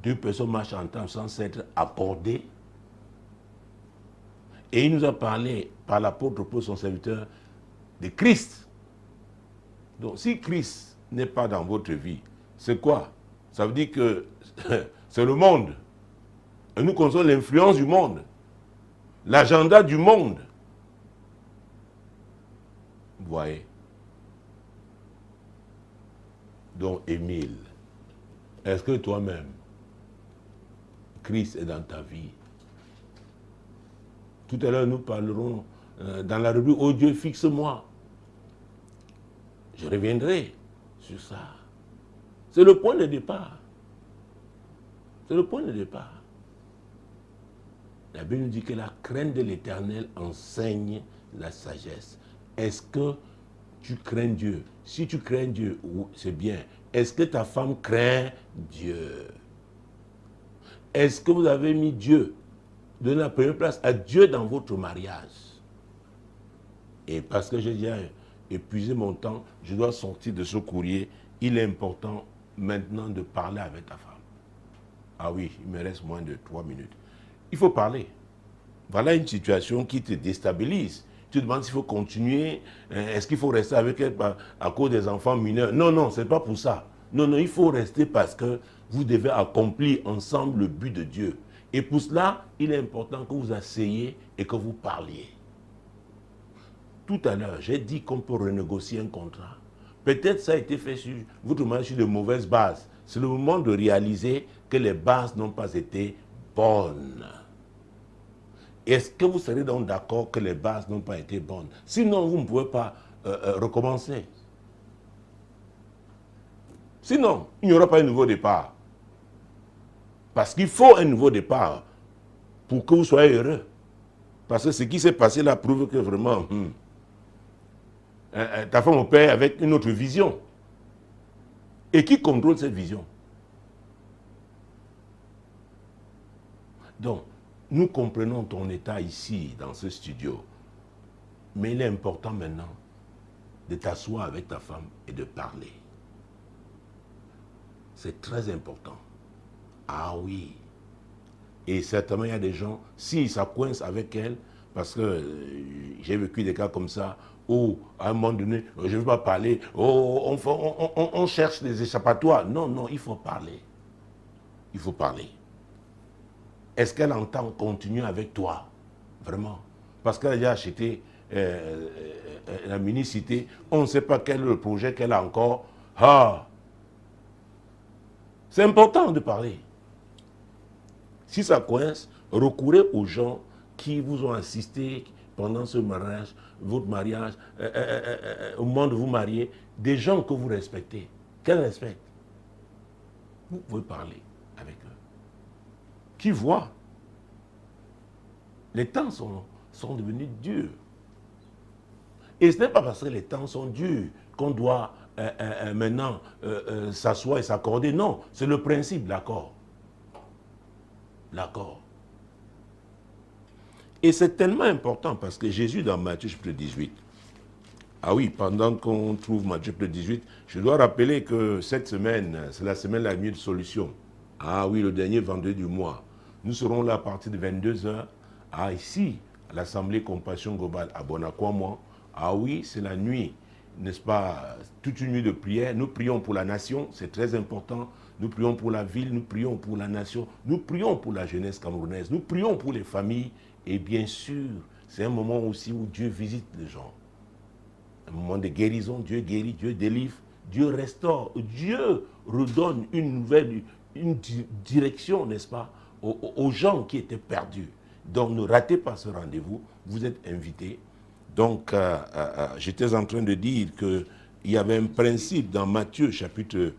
Deux personnes marchent ensemble sans s'être accordées. Et il nous a parlé, par l'apôtre Paul, son serviteur, de Christ. Donc si Christ n'est pas dans votre vie, c'est quoi? Ça veut dire que c'est le monde. Et nous connaissons l'influence du monde, l'agenda du monde. Vous voyez? Donc, Émile, est-ce que toi-même, Christ est dans ta vie? Tout à l'heure, nous parlerons dans la rubrique « Oh Dieu, fixe-moi ». Je reviendrai sur ça. C'est le point de départ. C'est le point de départ. La Bible nous dit que la crainte de l'Éternel enseigne la sagesse. Est-ce que tu crains Dieu? Si tu crains Dieu, c'est bien. Est-ce que ta femme craint Dieu? Est-ce que vous avez mis Dieu, donné la première place à Dieu dans votre mariage? Et parce que j'ai déjà épuisé mon temps, je dois sortir de ce courrier. Il est important maintenant de parler avec ta femme. Ah oui, il me reste moins de 3 minutes. Il faut parler. Voilà une situation qui te déstabilise. Tu te demandes s'il faut continuer, est-ce qu'il faut rester avec elle à cause des enfants mineurs? Non, non, ce n'est pas pour ça. Non, non, il faut rester parce que vous devez accomplir ensemble le but de Dieu. Et pour cela, il est important que vous asseyez et que vous parliez. Tout à l'heure, j'ai dit qu'on peut renégocier un contrat. Peut-être ça a été fait sur votre mariage sur de mauvaises bases. C'est le moment de réaliser que les bases n'ont pas été bonnes. Est-ce que vous serez donc d'accord que les bases n'ont pas été bonnes? Sinon, vous ne pouvez pas recommencer. Sinon, il n'y aura pas un nouveau départ. Parce qu'il faut un nouveau départ pour que vous soyez heureux. Parce que ce qui s'est passé là prouve que vraiment, ta femme opère avec une autre vision. Et qui contrôle cette vision? Donc, nous comprenons ton état ici, dans ce studio. Mais il est important maintenant de t'asseoir avec ta femme et de parler. C'est très important. Ah oui. Et certainement, il y a des gens, si ça coince avec elle, parce que j'ai vécu des cas comme ça, où à un moment donné, je ne veux pas parler, on cherche des échappatoires. Non, non, il faut parler. Il faut parler. Est-ce qu'elle entend continuer avec toi? Vraiment. Parce qu'elle a déjà acheté la mini-cité, on ne sait pas quel est le projet qu'elle a encore. Ah! C'est important de parler. Si ça coince, recourez aux gens qui vous ont assisté pendant ce mariage, votre mariage, au moment de vous marier, des gens que vous respectez, qu'elle respecte. Vous pouvez parler avec eux. Qui voient. Les temps sont devenus durs. Et ce n'est pas parce que les temps sont durs qu'on doit maintenant s'asseoir et s'accorder. Non, c'est le principe, l'accord. L'accord. Et c'est tellement important parce que Jésus dans Matthieu chapitre 18, ah oui, pendant qu'on trouve Matthieu chapitre 18, je dois rappeler que cette semaine, c'est la semaine de la nuit de solution. Ah oui, le dernier vendredi du mois. Nous serons là à partir de 22h, ici, à l'Assemblée Compassion Globale à Bonakwamo. Ah oui, c'est la nuit, n'est-ce pas, toute une nuit de prière. Nous prions pour la nation, c'est très important. Nous prions pour la ville, nous prions pour la nation, nous prions pour la jeunesse camerounaise, nous prions pour les familles. Et bien sûr, c'est un moment aussi où Dieu visite les gens. Un moment de guérison, Dieu guérit, Dieu délivre, Dieu restaure, Dieu redonne une nouvelle, une direction, n'est-ce pas, aux gens qui étaient perdus. Donc ne ratez pas ce rendez-vous, vous êtes invités. Donc j'étais en train de dire qu'il y avait un principe dans Matthieu chapitre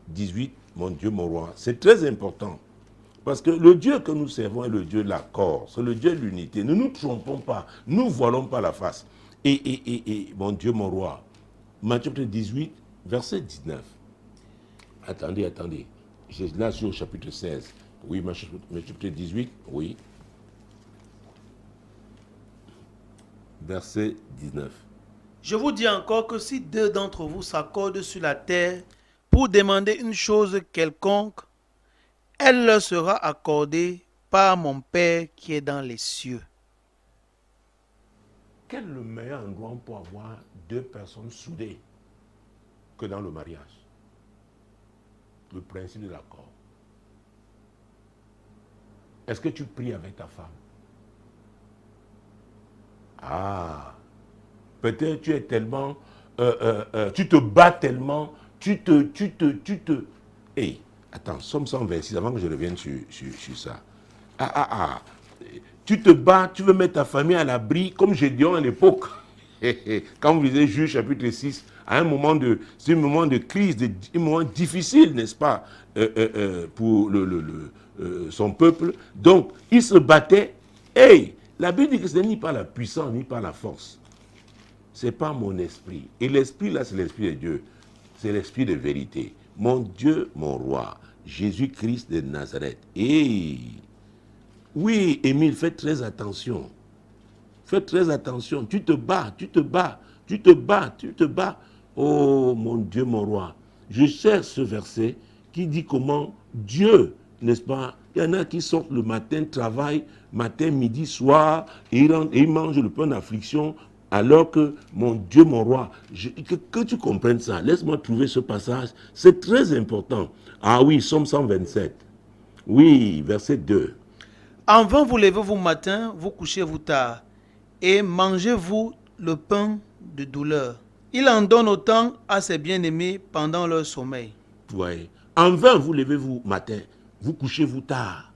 18, mon Dieu, mon roi. C'est très important. Parce que le Dieu que nous servons est le Dieu de l'accord, c'est le Dieu de l'unité. Ne nous trompons pas, nous ne voilons pas la face. Et mon Dieu, mon roi, Matthieu 18, verset 19. Attendez. Je suis là sur le chapitre 16. Oui, Matthieu 18, oui. Verset 19. Je vous dis encore que si deux d'entre vous s'accordent sur la terre pour demander une chose quelconque, elle leur sera accordée par mon Père qui est dans les cieux. Quel est le meilleur endroit pour avoir deux personnes soudées que dans le mariage? Le principe de l'accord. Est-ce que tu pries avec ta femme? Ah, peut-être tu es tellement, tu te bats tellement, Hey, attends, Somme 126, avant que je revienne sur ça. Tu te bats, tu veux mettre ta famille à l'abri, comme Gédéon à l'époque. Quand vous lisez Juge chapitre 6, à un moment c'est un moment de crise, un moment difficile, n'est-ce pas, pour son peuple. Donc, il se battait. Hey, la Bible dit que ce n'est ni par la puissance, ni par la force. Ce n'est pas mon esprit. Et l'esprit, là, c'est l'esprit de Dieu. C'est l'esprit de vérité. Mon Dieu, mon roi, Jésus-Christ de Nazareth. Hey! Oui, Émile, fais très attention. Fais très attention. Tu te bats. Oh, mon Dieu, mon roi. Je cherche ce verset qui dit comment Dieu, n'est-ce pas, il y en a qui sortent le matin, travaillent, matin, midi, soir, et ils mangent le pain d'affliction, alors que, mon Dieu, mon roi, que tu comprennes ça. Laisse-moi trouver ce passage. C'est très important. Ah oui, Somme 127. Oui, verset 2. En vain vous levez-vous matin, vous couchez-vous tard, et mangez-vous le pain de douleur. Il en donne autant à ses bien-aimés pendant leur sommeil. Vous voyez. En vain, vous levez-vous matin, vous couchez-vous tard.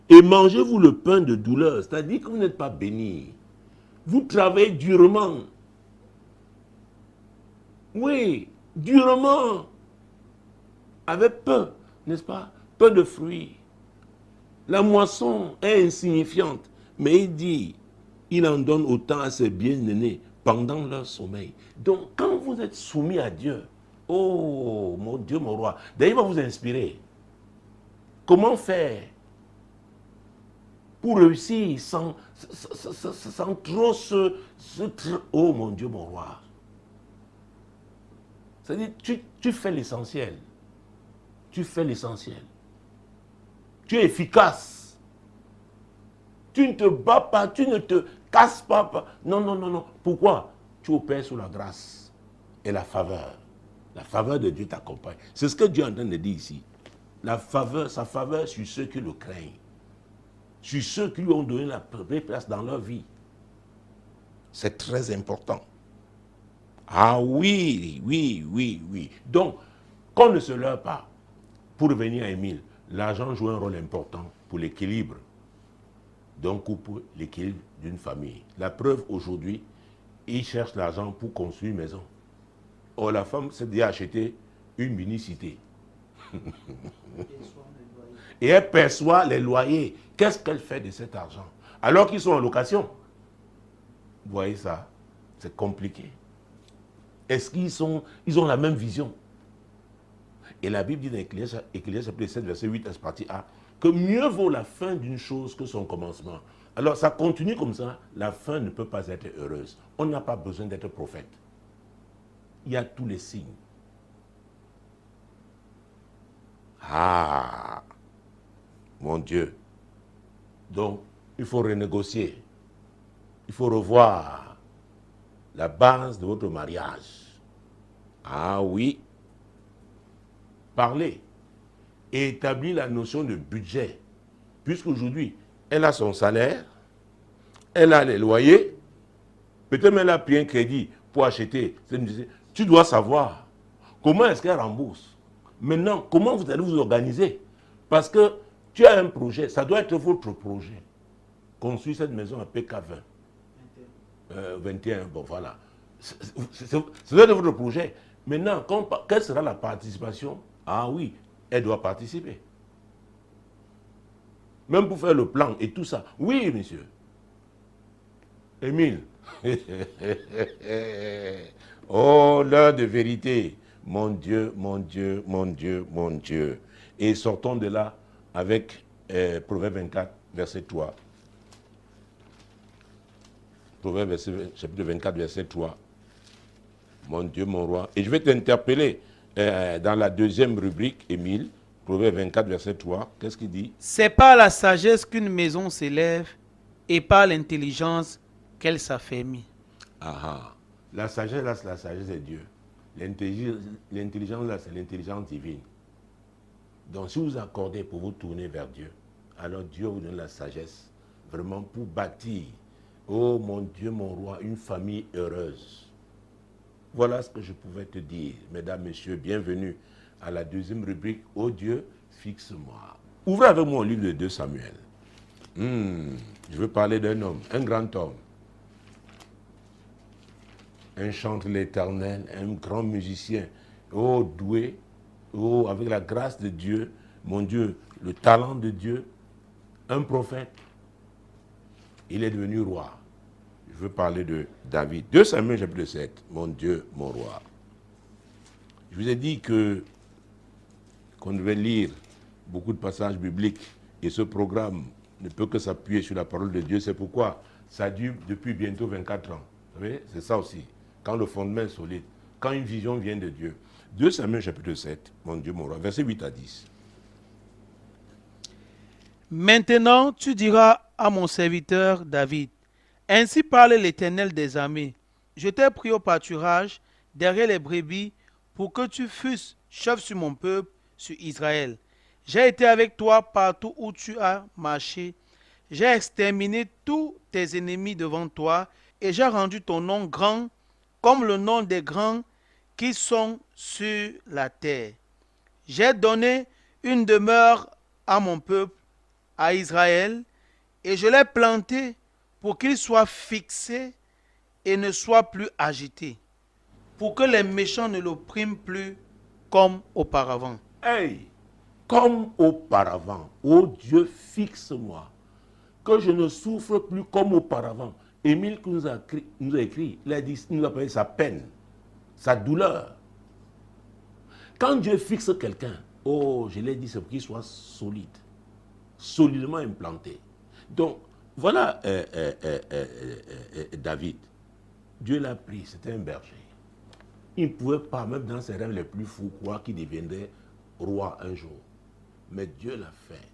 Et mangez-vous le pain de douleur, c'est-à-dire que vous n'êtes pas béni. Vous travaillez durement. Oui, durement. Avec peu, n'est-ce pas? Peu de fruits. La moisson est insignifiante. Mais il dit, il en donne autant à ses bien-aimés pendant leur sommeil. Donc, quand vous êtes soumis à Dieu, oh, mon Dieu, mon roi, d'ailleurs, il va vous inspirer. Comment faire pour réussir sans trop oh, mon Dieu, mon roi. C'est-à-dire, tu fais l'essentiel. Tu fais l'essentiel. Tu es efficace. Tu ne te bats pas, tu ne te casses pas. Non, non, non, non. Pourquoi? Tu opères sous la grâce et la faveur. La faveur de Dieu t'accompagne. C'est ce que Dieu est en train de dire ici. La faveur, sa faveur sur ceux qui le craignent. Sur ceux qui lui ont donné la première place dans leur vie. C'est très important. Ah oui, oui, oui, oui. Donc, qu'on ne se leurre pas. Pour revenir à Émile, l'argent joue un rôle important pour l'équilibre d'un couple, l'équilibre d'une famille. La preuve aujourd'hui, il cherche l'argent pour construire une maison. Or, la femme s'est déjà acheté une mini-cité. Et elle perçoit les loyers. Qu'est-ce qu'elle fait de cet argent? Alors qu'ils sont en location. Vous voyez ça? C'est compliqué. Est-ce qu'ils ont la même vision? Et la Bible dit dans Ecclésiaste chapitre 7, verset 8, partie A, que mieux vaut la fin d'une chose que son commencement. Alors ça continue comme ça, la fin ne peut pas être heureuse. On n'a pas besoin d'être prophète. Il y a tous les signes. Ah, mon Dieu. Donc, il faut renégocier. Il faut revoir la base de votre mariage. Ah oui. Parler et établir la notion de budget. Puisqu'aujourd'hui, elle a son salaire, elle a les loyers, peut-être même elle a pris un crédit pour acheter. Tu dois savoir comment est-ce qu'elle rembourse. Maintenant, comment vous allez vous organiser? Parce que tu as un projet, ça doit être votre projet. Construire cette maison à PK20. 21, bon voilà. Ça doit être votre projet. Maintenant, quelle sera la participation? Ah oui, elle doit participer. Même pour faire le plan et tout ça. Oui, monsieur. Émile. Oh, l'heure de vérité. Mon Dieu, mon Dieu, mon Dieu, mon Dieu. Et sortons de là avec Proverbe 24, verset 3. Proverbe chapitre 24, verset 3. Mon Dieu, mon roi. Et je vais t'interpeller dans la deuxième rubrique, Émile, Proverbe 24, verset 3. Qu'est-ce qu'il dit? C'est par la sagesse qu'une maison s'élève et par l'intelligence qu'elle s'affermit. Ah ah. La sagesse, là, c'est la sagesse de Dieu. L'intelligence, là, c'est l'intelligence divine. Donc, si vous accordez pour vous tourner vers Dieu, alors Dieu vous donne la sagesse, vraiment pour bâtir, oh mon Dieu, mon roi, une famille heureuse. Voilà ce que je pouvais te dire. Mesdames, messieurs, bienvenue à la deuxième rubrique. Oh Dieu, fixe-moi. Ouvrez avec moi le livre de 2 Samuel. Je veux parler d'un homme, un grand homme. Un chanteur de l'Éternel, un grand musicien. Oh, doué. Oh, avec la grâce de Dieu. Mon Dieu, le talent de Dieu. Un prophète. Il est devenu roi. Je veux parler de David. 2 Samuel chapitre 7. Mon Dieu, mon roi. Je vous ai dit qu'on devait lire beaucoup de passages bibliques et ce programme ne peut que s'appuyer sur la parole de Dieu. C'est pourquoi ça dure depuis bientôt 24 ans. Vous savez, c'est ça aussi. Quand le fondement est solide, quand une vision vient de Dieu. 2 Samuel chapitre 7, mon Dieu, mon roi, versets 8 à 10. Maintenant, tu diras à mon serviteur David, ainsi parle l'Éternel des armées. Je t'ai pris au pâturage derrière les brebis pour que tu fusses chef sur mon peuple, sur Israël. J'ai été avec toi partout où tu as marché. J'ai exterminé tous tes ennemis devant toi et j'ai rendu ton nom grand comme le nom des grands qui sont sur la terre. J'ai donné une demeure à mon peuple, à Israël, et je l'ai planté pour qu'il soit fixé et ne soit plus agité, pour que les méchants ne l'oppriment plus comme auparavant. Hey, comme auparavant, ô Dieu, fixe-moi, que je ne souffre plus comme auparavant. Émile qui nous a écrit, il nous a parlé de sa peine, sa douleur. Quand Dieu fixe quelqu'un, oh, je l'ai dit, c'est pour qu'il soit solide, solidement implanté. Donc, voilà David. Dieu l'a pris, c'était un berger. Il ne pouvait pas, même dans ses rêves les plus fous, croire qu'il deviendrait roi un jour. Mais Dieu l'a fait.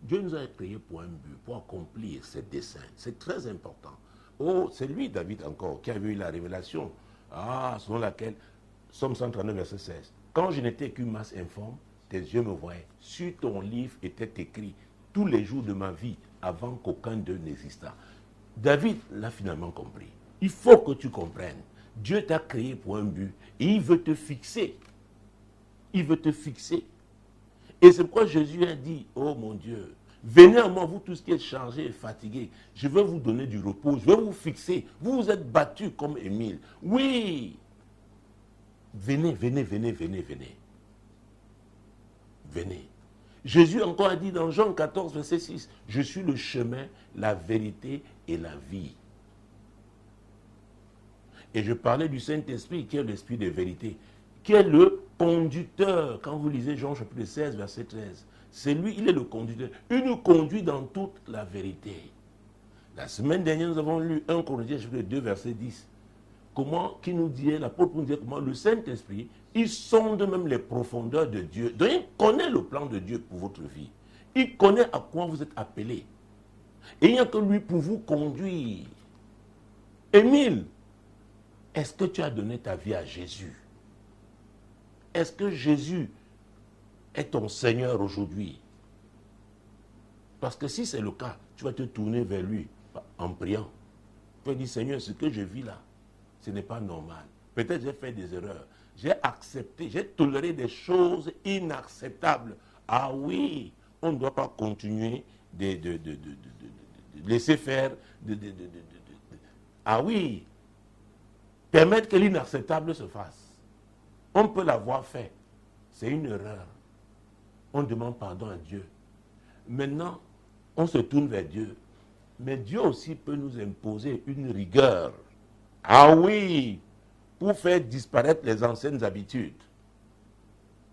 Dieu nous a créés pour un but, pour accomplir ses desseins. C'est très important. Oh, c'est lui, David, encore, qui avait eu la révélation, selon laquelle, Somme 139, verset 16. Quand je n'étais qu'une masse informe, tes yeux me voyaient. Sur ton livre était écrit tous les jours de ma vie, avant qu'aucun d'eux n'existât. David l'a finalement compris. Il faut que tu comprennes. Dieu t'a créé pour un but et il veut te fixer. Il veut te fixer. Et c'est pourquoi Jésus a dit, oh mon Dieu, venez à moi, vous tous qui êtes chargés et fatigués. Je vais vous donner du repos, je vais vous fixer. Vous vous êtes battus comme Émile. Oui. Venez, venez, venez, venez, venez. Venez. Jésus encore a dit dans Jean 14, verset 6, je suis le chemin, la vérité et la vie. Et je parlais du Saint-Esprit qui est l'esprit de vérité, qui est le conducteur. Quand vous lisez Jean chapitre 16, verset 13, c'est lui, il est le conducteur. Il nous conduit dans toute la vérité. La semaine dernière, nous avons lu 1 Corinthiens chapitre 2, verset 10. Comment, qui nous dit, l'apôtre nous dit comment le Saint-Esprit, il sonde même les profondeurs de Dieu. Donc il connaît le plan de Dieu pour votre vie. Il connaît à quoi vous êtes appelés. Et il n'y a que lui pour vous conduire. Émile, est-ce que tu as donné ta vie à Jésus? Est-ce que Jésus est ton Seigneur aujourd'hui? Parce que si c'est le cas, tu vas te tourner vers lui en priant. Tu vas dire, Seigneur, ce que je vis là, ce n'est pas normal. Peut-être j'ai fait des erreurs. J'ai accepté, j'ai toléré des choses inacceptables. Ah oui, on ne doit pas continuer de laisser faire. Ah oui, permettre que l'inacceptable se fasse. On peut l'avoir fait. C'est une erreur. On demande pardon à Dieu. Maintenant, on se tourne vers Dieu. Mais Dieu aussi peut nous imposer une rigueur. Ah oui, pour faire disparaître les anciennes habitudes.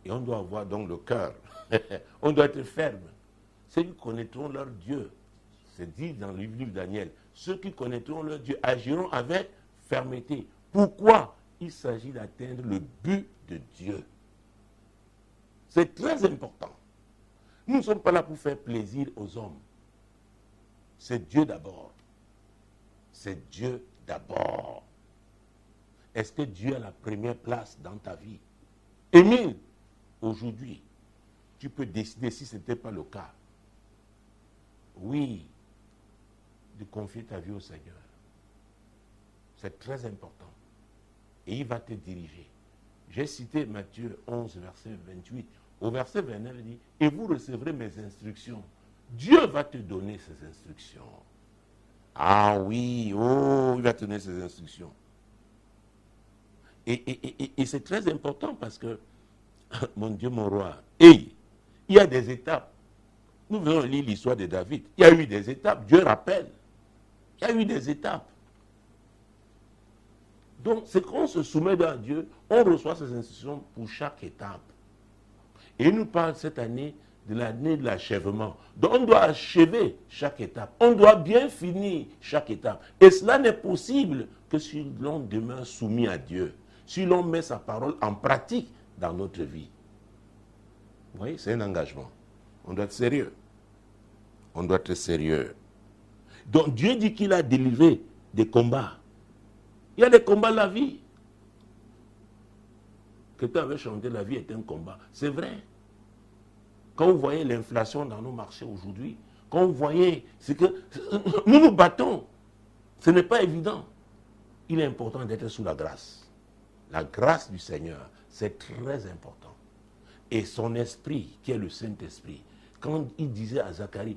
Et on doit avoir donc le cœur. On doit être ferme. Ceux qui connaîtront leur Dieu, c'est dit dans le livre de Daniel, ceux qui connaîtront leur Dieu agiront avec fermeté. Pourquoi? Il s'agit d'atteindre le but de Dieu. C'est très important. Nous ne sommes pas là pour faire plaisir aux hommes. C'est Dieu d'abord. C'est Dieu d'abord. Est-ce que Dieu a la première place dans ta vie? Émile, aujourd'hui, tu peux décider, si ce n'était pas le cas, oui, de confier ta vie au Seigneur. C'est très important. Et il va te diriger. J'ai cité Matthieu 11, verset 28. Au verset 29, il dit, et vous recevrez mes instructions. Dieu va te donner ses instructions. Ah oui, oh, il va te donner ses instructions. Et c'est très important parce que, mon Dieu, mon roi, il y a des étapes. Nous venons lire l'histoire de David. Il y a eu des étapes, Dieu rappelle. Il y a eu des étapes. Donc, c'est quand on se soumet à Dieu, on reçoit ses instructions pour chaque étape. Et il nous parle cette année de l'année de l'achèvement. Donc, on doit achever chaque étape. On doit bien finir chaque étape. Et cela n'est possible que si l'on demeure soumis à Dieu. Si l'on met sa parole en pratique dans notre vie. Vous voyez, c'est un engagement. On doit être sérieux. On doit être sérieux. Donc, Dieu dit qu'il a délivré des combats. Il y a des combats de la vie. Quelqu'un avait chanté, la vie est un combat. C'est vrai. Quand vous voyez l'inflation dans nos marchés aujourd'hui, quand vous voyez, c'est que nous nous battons. Ce n'est pas évident. il est important d'être sous la grâce. La grâce du Seigneur, c'est très important. Et son esprit, qui est le Saint-Esprit, quand il disait à Zacharie,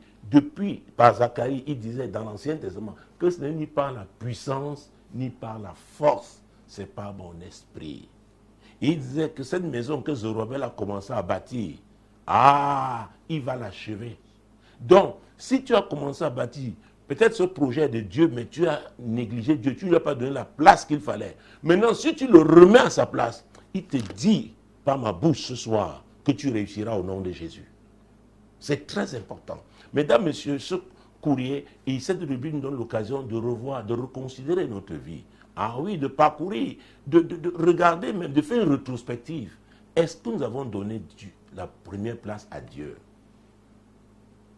par Zacharie, il disait dans l'Ancien Testament que ce n'est ni par la puissance, ni par la force, c'est par mon esprit. Il disait que cette maison que Zorobabel a commencé à bâtir, il va l'achever. Donc, si tu as commencé à bâtir, peut-être ce projet est de Dieu, mais tu as négligé Dieu, tu ne lui as pas donné la place qu'il fallait. Maintenant, si tu le remets à sa place, il te dit par ma bouche ce soir que tu réussiras au nom de Jésus. C'est très important. Mesdames, messieurs, ce courrier et cette rubrique nous donne l'occasion de revoir, de reconsidérer notre vie. Ah oui, de parcourir, de regarder même, de faire une rétrospective. Est-ce que nous avons donné la première place à Dieu?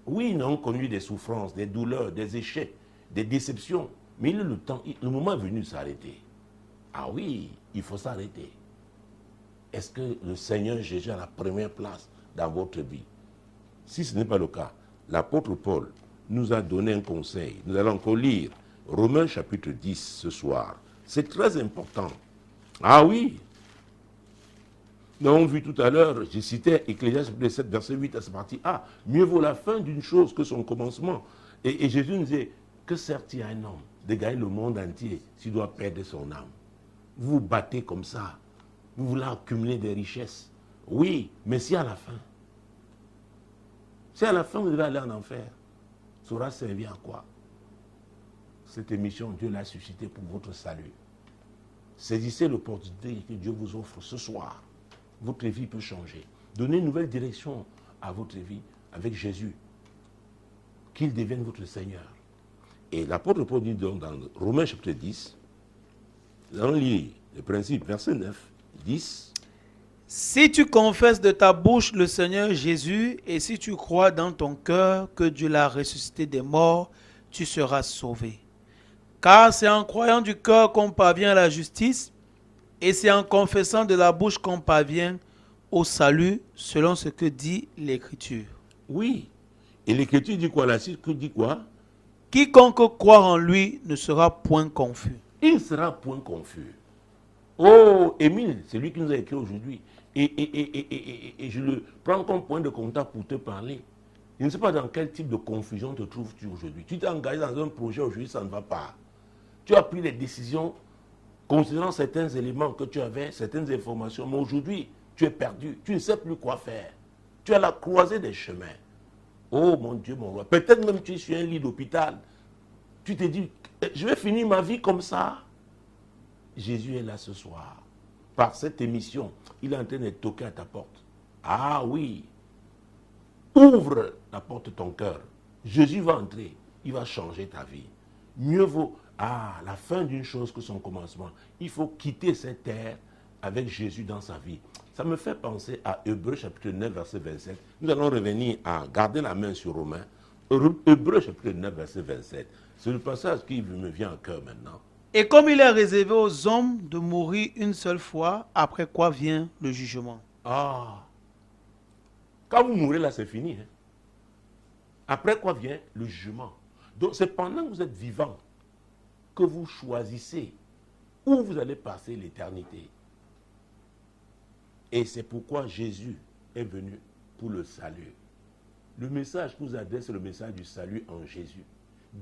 Oui, nous avons connu des souffrances, des douleurs, des échecs, des déceptions. Mais il est le moment est venu de s'arrêter. Ah oui, il faut s'arrêter. Est-ce que le Seigneur Jésus a la première place dans votre vie? Si ce n'est pas le cas, l'apôtre Paul nous a donné un conseil. Nous allons encore lire Romains chapitre 10 ce soir. C'est très important. Ah oui. Nous avons vu tout à l'heure, j'ai cité Ecclésiaste chapitre 7, verset 8 à cette partie. Mieux vaut la fin d'une chose que son commencement. Et Jésus nous disait, que sert-il à un homme de gagner le monde entier s'il doit perdre son âme? Vous vous battez comme ça. Vous voulez accumuler des richesses. Oui, mais si à la fin, vous devez aller en enfer, ça aura servi à quoi? Cette émission, Dieu l'a suscitée pour votre salut. Saisissez l'opportunité que Dieu vous offre ce soir. Votre vie peut changer. Donnez une nouvelle direction à votre vie avec Jésus. Qu'il devienne votre Seigneur. Et l'apôtre Paul dit donc dans Romains chapitre 10, nous allons lire le principe, verset 9, 10. Si tu confesses de ta bouche le Seigneur Jésus et si tu crois dans ton cœur que Dieu l'a ressuscité des morts, tu seras sauvé. Car c'est en croyant du cœur qu'on parvient à la justice et c'est en confessant de la bouche qu'on parvient au salut selon ce que dit l'Écriture. Oui. Et l'Écriture dit quoi? La suite dit quoi? Quiconque croit en lui ne sera point confus. Il ne sera point confus. Oh, Émile, c'est lui qui nous a écrit aujourd'hui. Et je le prends comme point de contact pour te parler. Je ne sais pas dans quel type de confusion te trouves-tu aujourd'hui. Tu t'es engagé dans un projet aujourd'hui, ça ne va pas. Tu as pris des décisions considérant certains éléments que tu avais, certaines informations, mais aujourd'hui, tu es perdu. Tu ne sais plus quoi faire. Tu es à la croisée des chemins. Oh mon Dieu, mon roi. Peut-être même tu es sur un lit d'hôpital. Tu te dis, je vais finir ma vie comme ça. Jésus est là ce soir. Par cette émission, il est en train de toquer à ta porte. Ah oui. Ouvre la porte de ton cœur. Jésus va entrer. Il va changer ta vie. Mieux vaut, la fin d'une chose que son commencement. Il faut quitter cette terre avec Jésus dans sa vie. Ça me fait penser à Hébreux chapitre 9, verset 27. Nous allons revenir à garder la main sur Romains. Hébreux chapitre 9, verset 27. C'est le passage qui me vient au cœur maintenant. Et comme il est réservé aux hommes de mourir une seule fois, après quoi vient le jugement. Quand vous mourrez là, c'est fini. Hein? Après quoi vient le jugement. Donc c'est pendant que vous êtes vivant que vous choisissez où vous allez passer l'éternité. Et c'est pourquoi Jésus est venu pour le salut. Le message que vous adresse, c'est le message du salut en Jésus.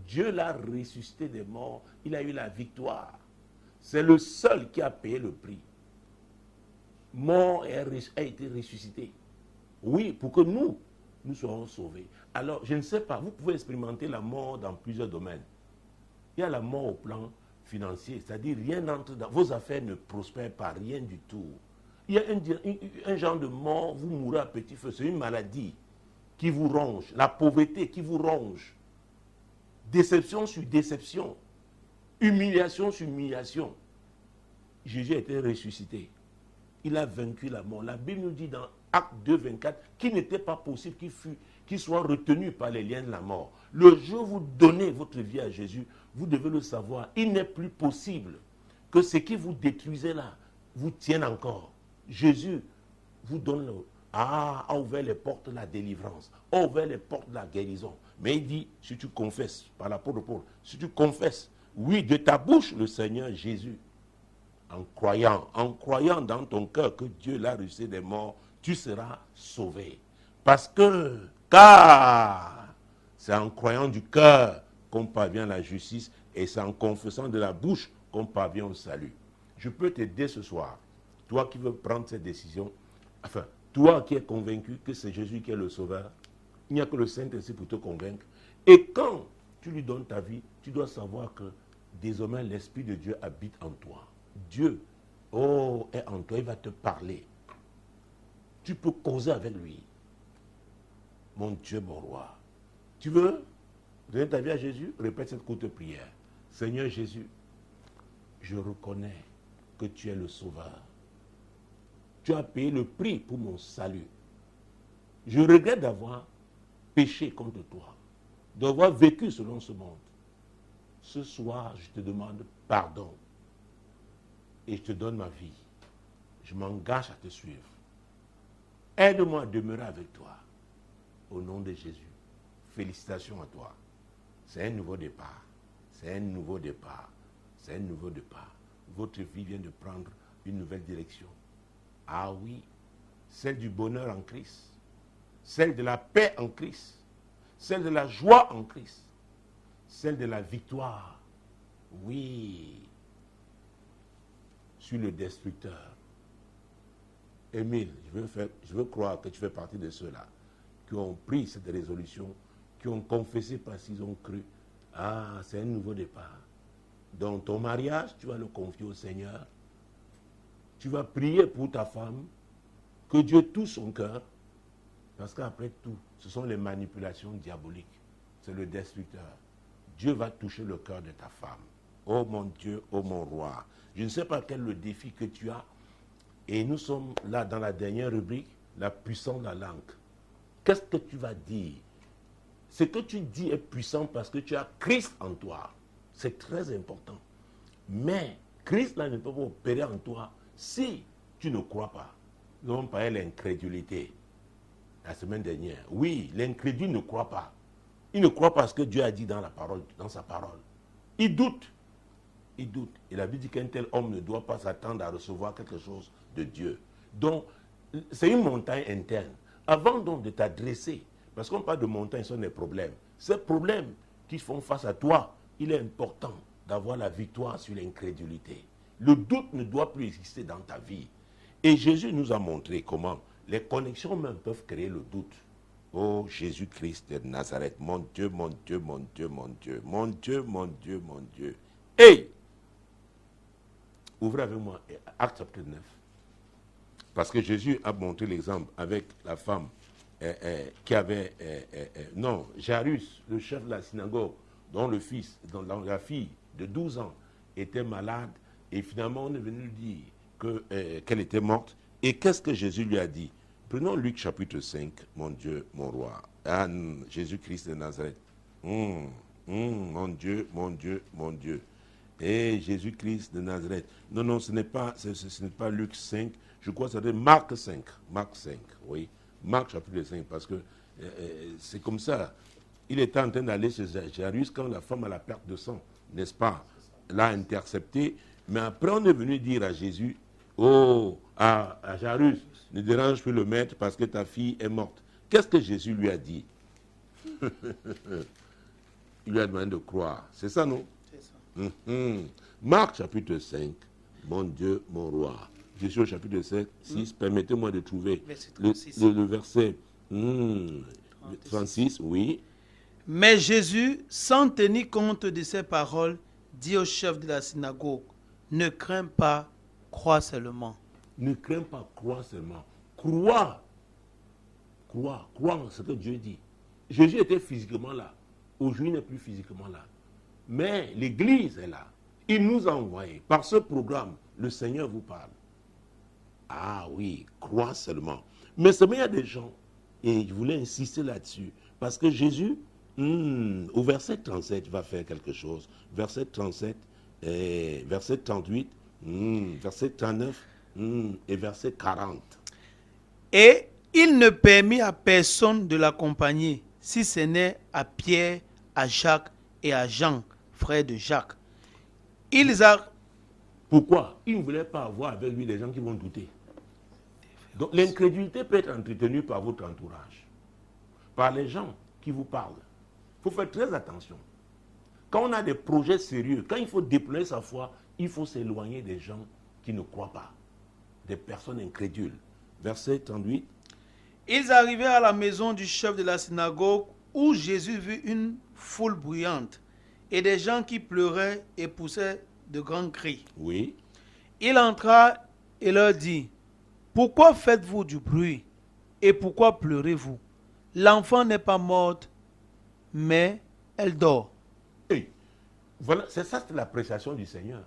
Dieu l'a ressuscité des morts, il a eu la victoire. C'est le seul qui a payé le prix. Mort et a été ressuscité. Oui, pour que nous soyons sauvés. Alors, je ne sais pas, vous pouvez expérimenter la mort dans plusieurs domaines. Il y a la mort au plan financier, c'est-à-dire rien n'entre dans vos affaires, ne prospèrent pas, rien du tout. Il y a un genre de mort, vous mourrez à petit feu, c'est une maladie qui vous ronge, la pauvreté qui vous ronge, déception sur déception, humiliation sur humiliation. Jésus a été ressuscité. Il a vaincu la mort. La Bible nous dit dans Acte 2, 24 qu'il n'était pas possible qu'il soit retenu par les liens de la mort. Le jour où vous donnez votre vie à Jésus, vous devez le savoir. Il n'est plus possible que ce qui vous détruisait là vous tienne encore. Jésus vous donne a ouvert les portes de la délivrance, a ouvert les portes de la guérison. Mais il dit, si tu confesses, par l'apôtre Paul, si tu confesses oui, de ta bouche, le Seigneur Jésus, en croyant dans ton cœur que Dieu l'a ressuscité des morts, tu seras sauvé. Car c'est en croyant du cœur qu'on parvient à la justice et c'est en confessant de la bouche qu'on parvient au salut. Je peux t'aider ce soir, toi qui veux prendre cette décision, enfin, toi qui es convaincu que c'est Jésus qui est le sauveur, il n'y a que le Saint-Esprit pour te convaincre. Et quand tu lui donnes ta vie, tu dois savoir que désormais l'Esprit de Dieu habite en toi. Dieu, est en toi, il va te parler. Tu peux causer avec lui. Mon Dieu, mon roi. Tu veux donner ta vie à Jésus? Répète cette courte prière. Seigneur Jésus, je reconnais que tu es le sauveur. Tu as payé le prix pour mon salut. Je regrette d'avoir péché contre toi, d'avoir vécu selon ce monde. Ce soir, je te demande pardon et je te donne ma vie. Je m'engage à te suivre. Aide-moi à demeurer avec toi. Au nom de Jésus. Félicitations à toi. C'est un nouveau départ. C'est un nouveau départ. C'est un nouveau départ. Votre vie vient de prendre une nouvelle direction. Ah oui, celle du bonheur en Christ. Celle de la paix en Christ. Celle de la joie en Christ. Celle de la victoire. Oui. Sur le destructeur. Émile, je veux croire que tu fais partie de ceux-là qui ont pris cette résolution, qui ont confessé parce qu'ils ont cru. Ah, c'est un nouveau départ. Dans ton mariage, tu vas le confier au Seigneur. Tu vas prier pour ta femme, que Dieu touche son cœur, parce qu'après tout, ce sont les manipulations diaboliques. C'est le destructeur. Dieu va toucher le cœur de ta femme. Oh mon Dieu, oh mon roi. Je ne sais pas quel est le défi que tu as. Et nous sommes là dans la dernière rubrique, la puissance de la langue. Qu'est-ce que tu vas dire? Ce que tu dis est puissant parce que tu as Christ en toi. C'est très important. Mais Christ là ne peut pas opérer en toi si tu ne crois pas. Nous avons parlé de l'incrédulité la semaine dernière. Oui, l'incrédule ne croit pas. Il ne croit pas ce que Dieu a dit dans la parole, dans sa parole. Il doute. Il doute. Et la Bible dit qu'un tel homme ne doit pas s'attendre à recevoir quelque chose de Dieu. Donc, c'est une montagne interne. Avant donc de t'adresser, parce qu'on parle de montagne, ce sont des problèmes. Ces problèmes qui font face à toi, il est important d'avoir la victoire sur l'incrédulité. Le doute ne doit plus exister dans ta vie. Et Jésus nous a montré comment les connexions même peuvent créer le doute. Oh Jésus-Christ de Nazareth, mon Dieu, mon Dieu, mon Dieu, mon Dieu, mon Dieu, mon Dieu, mon Dieu. Hey! Ouvrez avec moi Acte chapitre 9. Parce que Jésus a montré l'exemple avec la femme qui avait, Jairus, le chef de la synagogue, dont la fille de 12 ans était malade, et finalement on est venu lui dire qu'elle était morte. Et qu'est-ce que Jésus lui a dit? Prenons Luc chapitre 5, mon Dieu, mon roi. Jésus-Christ de Nazareth. Mon Dieu, mon Dieu, mon Dieu. Et Jésus-Christ de Nazareth. Non, ce n'est pas Luc 5. Je crois que c'est Marc 5. Marc 5, oui. Marc chapitre 5, parce que c'est comme ça. Il était en train d'aller chez Jairus quand la femme à la perte de sang, n'est-ce pas, l'a intercepté. Mais après, on est venu dire à Jésus, à Jairus, ne dérange plus le maître parce que ta fille est morte. Qu'est-ce que Jésus lui a dit? Il lui a demandé de croire. C'est ça, non? C'est ça. Marc chapitre 5, mon Dieu, mon roi. Je suis au chapitre 7, 6, permettez-moi de trouver le verset 36, oui. Mais Jésus, sans tenir compte de ces paroles, dit au chef de la synagogue, ne crains pas, crois seulement. Ne crains pas, crois seulement. Crois en ce que Dieu dit. Jésus était physiquement là. Aujourd'hui, il n'est plus physiquement là. Mais l'Église est là. Il nous a envoyés. Par ce programme, le Seigneur vous parle. Ah oui, crois seulement. Mais seulement il y a des gens, et je voulais insister là-dessus, parce que Jésus, au verset 37, va faire quelque chose. Verset 37, verset 38, verset 39 et verset 40. Et il ne permit à personne de l'accompagner, si ce n'est à Pierre, à Jacques et à Jean, frère de Jacques. Pourquoi? Il ne voulait pas avoir avec lui des gens qui vont douter. Donc l'incrédulité peut être entretenue par votre entourage, par les gens qui vous parlent. Il faut faire très attention. Quand on a des projets sérieux, quand il faut déployer sa foi, il faut s'éloigner des gens qui ne croient pas, des personnes incrédules. Verset 38. Ils arrivèrent à la maison du chef de la synagogue où Jésus vit une foule bruyante et des gens qui pleuraient et poussaient de grands cris. Oui. Il entra et leur dit, « Pourquoi faites-vous du bruit et pourquoi pleurez-vous? L'enfant n'est pas morte, mais elle dort. » Et voilà, c'est ça, c'est l'appréciation du Seigneur.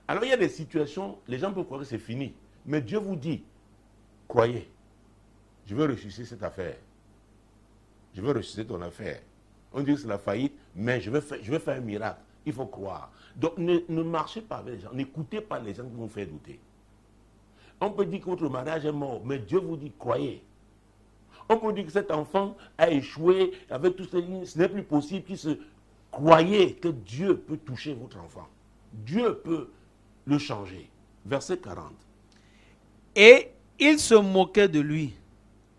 Alors il y a des situations, les gens peuvent croire que c'est fini. Mais Dieu vous dit, croyez, je vais ressusciter cette affaire. Je vais ressusciter ton affaire. On dit que c'est la faillite, mais je vais faire un miracle. Il faut croire. Donc ne marchez pas avec les gens, n'écoutez pas les gens qui vont faire douter. On peut dire que votre mariage est mort, mais Dieu vous dit, croyez. On peut dire que cet enfant a échoué, avec tout ce n'est plus possible qu'il se... Croyez que Dieu peut toucher votre enfant. Dieu peut le changer. Verset 40. Et il se moquait de lui.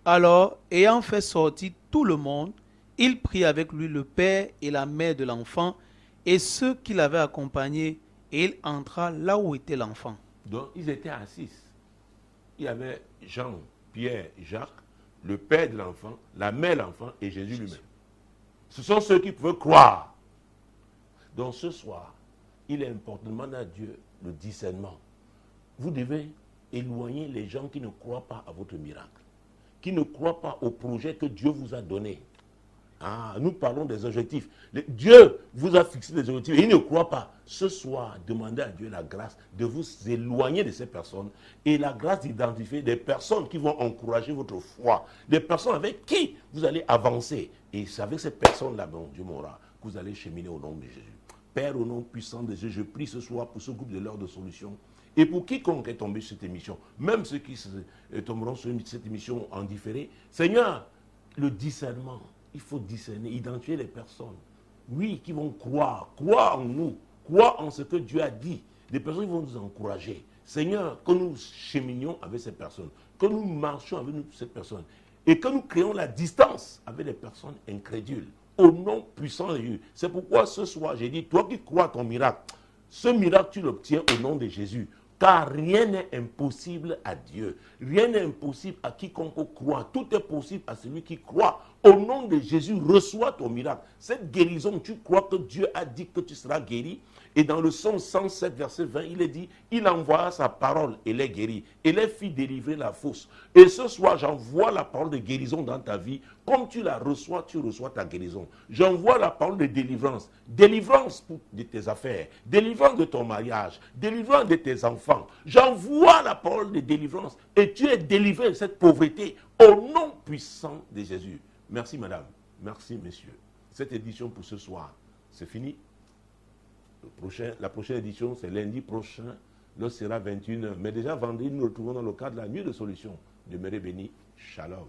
Alors, ayant fait sortir tout le monde, il prit avec lui le père et la mère de l'enfant et ceux qui l'avaient accompagné, et il entra là où était l'enfant. Donc, ils étaient assis. Il y avait Jean, Pierre, Jacques, le père de l'enfant, la mère de l'enfant et Jésus lui-même. Ce sont ceux qui pouvaient croire. Donc, ce soir, il est important de demander à Dieu le discernement. Vous devez éloigner les gens qui ne croient pas à votre miracle, qui ne croient pas au projet que Dieu vous a donné. Ah, nous parlons des objectifs. Dieu vous a fixé des objectifs et il ne croit pas. Ce soir, demandez à Dieu la grâce de vous éloigner de ces personnes et la grâce d'identifier des personnes qui vont encourager votre foi, des personnes avec qui vous allez avancer. Et c'est avec ces personnes-là, bon, Dieu m'aura, que vous allez cheminer au nom de Jésus. Père, au nom puissant de Jésus, je prie ce soir pour ce groupe de l'heure de solution et pour quiconque est tombé sur cette émission, même ceux qui tomberont sur cette émission en différé. Seigneur, le discernement. Il faut discerner, identifier les personnes, oui, qui vont croire en nous, croire en ce que Dieu a dit. Des personnes qui vont nous encourager. Seigneur, que nous cheminions avec ces personnes, que nous marchions avec ces personnes et que nous créons la distance avec les personnes incrédules. Au nom puissant de Dieu. C'est pourquoi ce soir, j'ai dit, toi qui crois ton miracle, ce miracle, tu l'obtiens au nom de Jésus. Car rien n'est impossible à Dieu. Rien n'est impossible à quiconque croit. Tout est possible à celui qui croit. Au nom de Jésus, reçois ton miracle. Cette guérison, tu crois que Dieu a dit que tu seras guéri. Et dans le Psaume 107, verset 20, il est dit, il envoya sa parole et les guérit. Et les fit délivrer la fausse. Et ce soir, j'envoie la parole de guérison dans ta vie. Comme tu la reçois, tu reçois ta guérison. J'envoie la parole de délivrance. Délivrance de tes affaires. Délivrance de ton mariage. Délivrance de tes enfants. J'envoie la parole de délivrance. Et tu es délivré de cette pauvreté au nom puissant de Jésus. Merci madame. Merci messieurs. Cette édition pour ce soir, c'est fini. La prochaine édition, c'est lundi prochain. L'heure sera 21h. Mais déjà vendredi, nous nous retrouvons dans le cadre de la nuit de solution. Demeurez bénis. Shalom.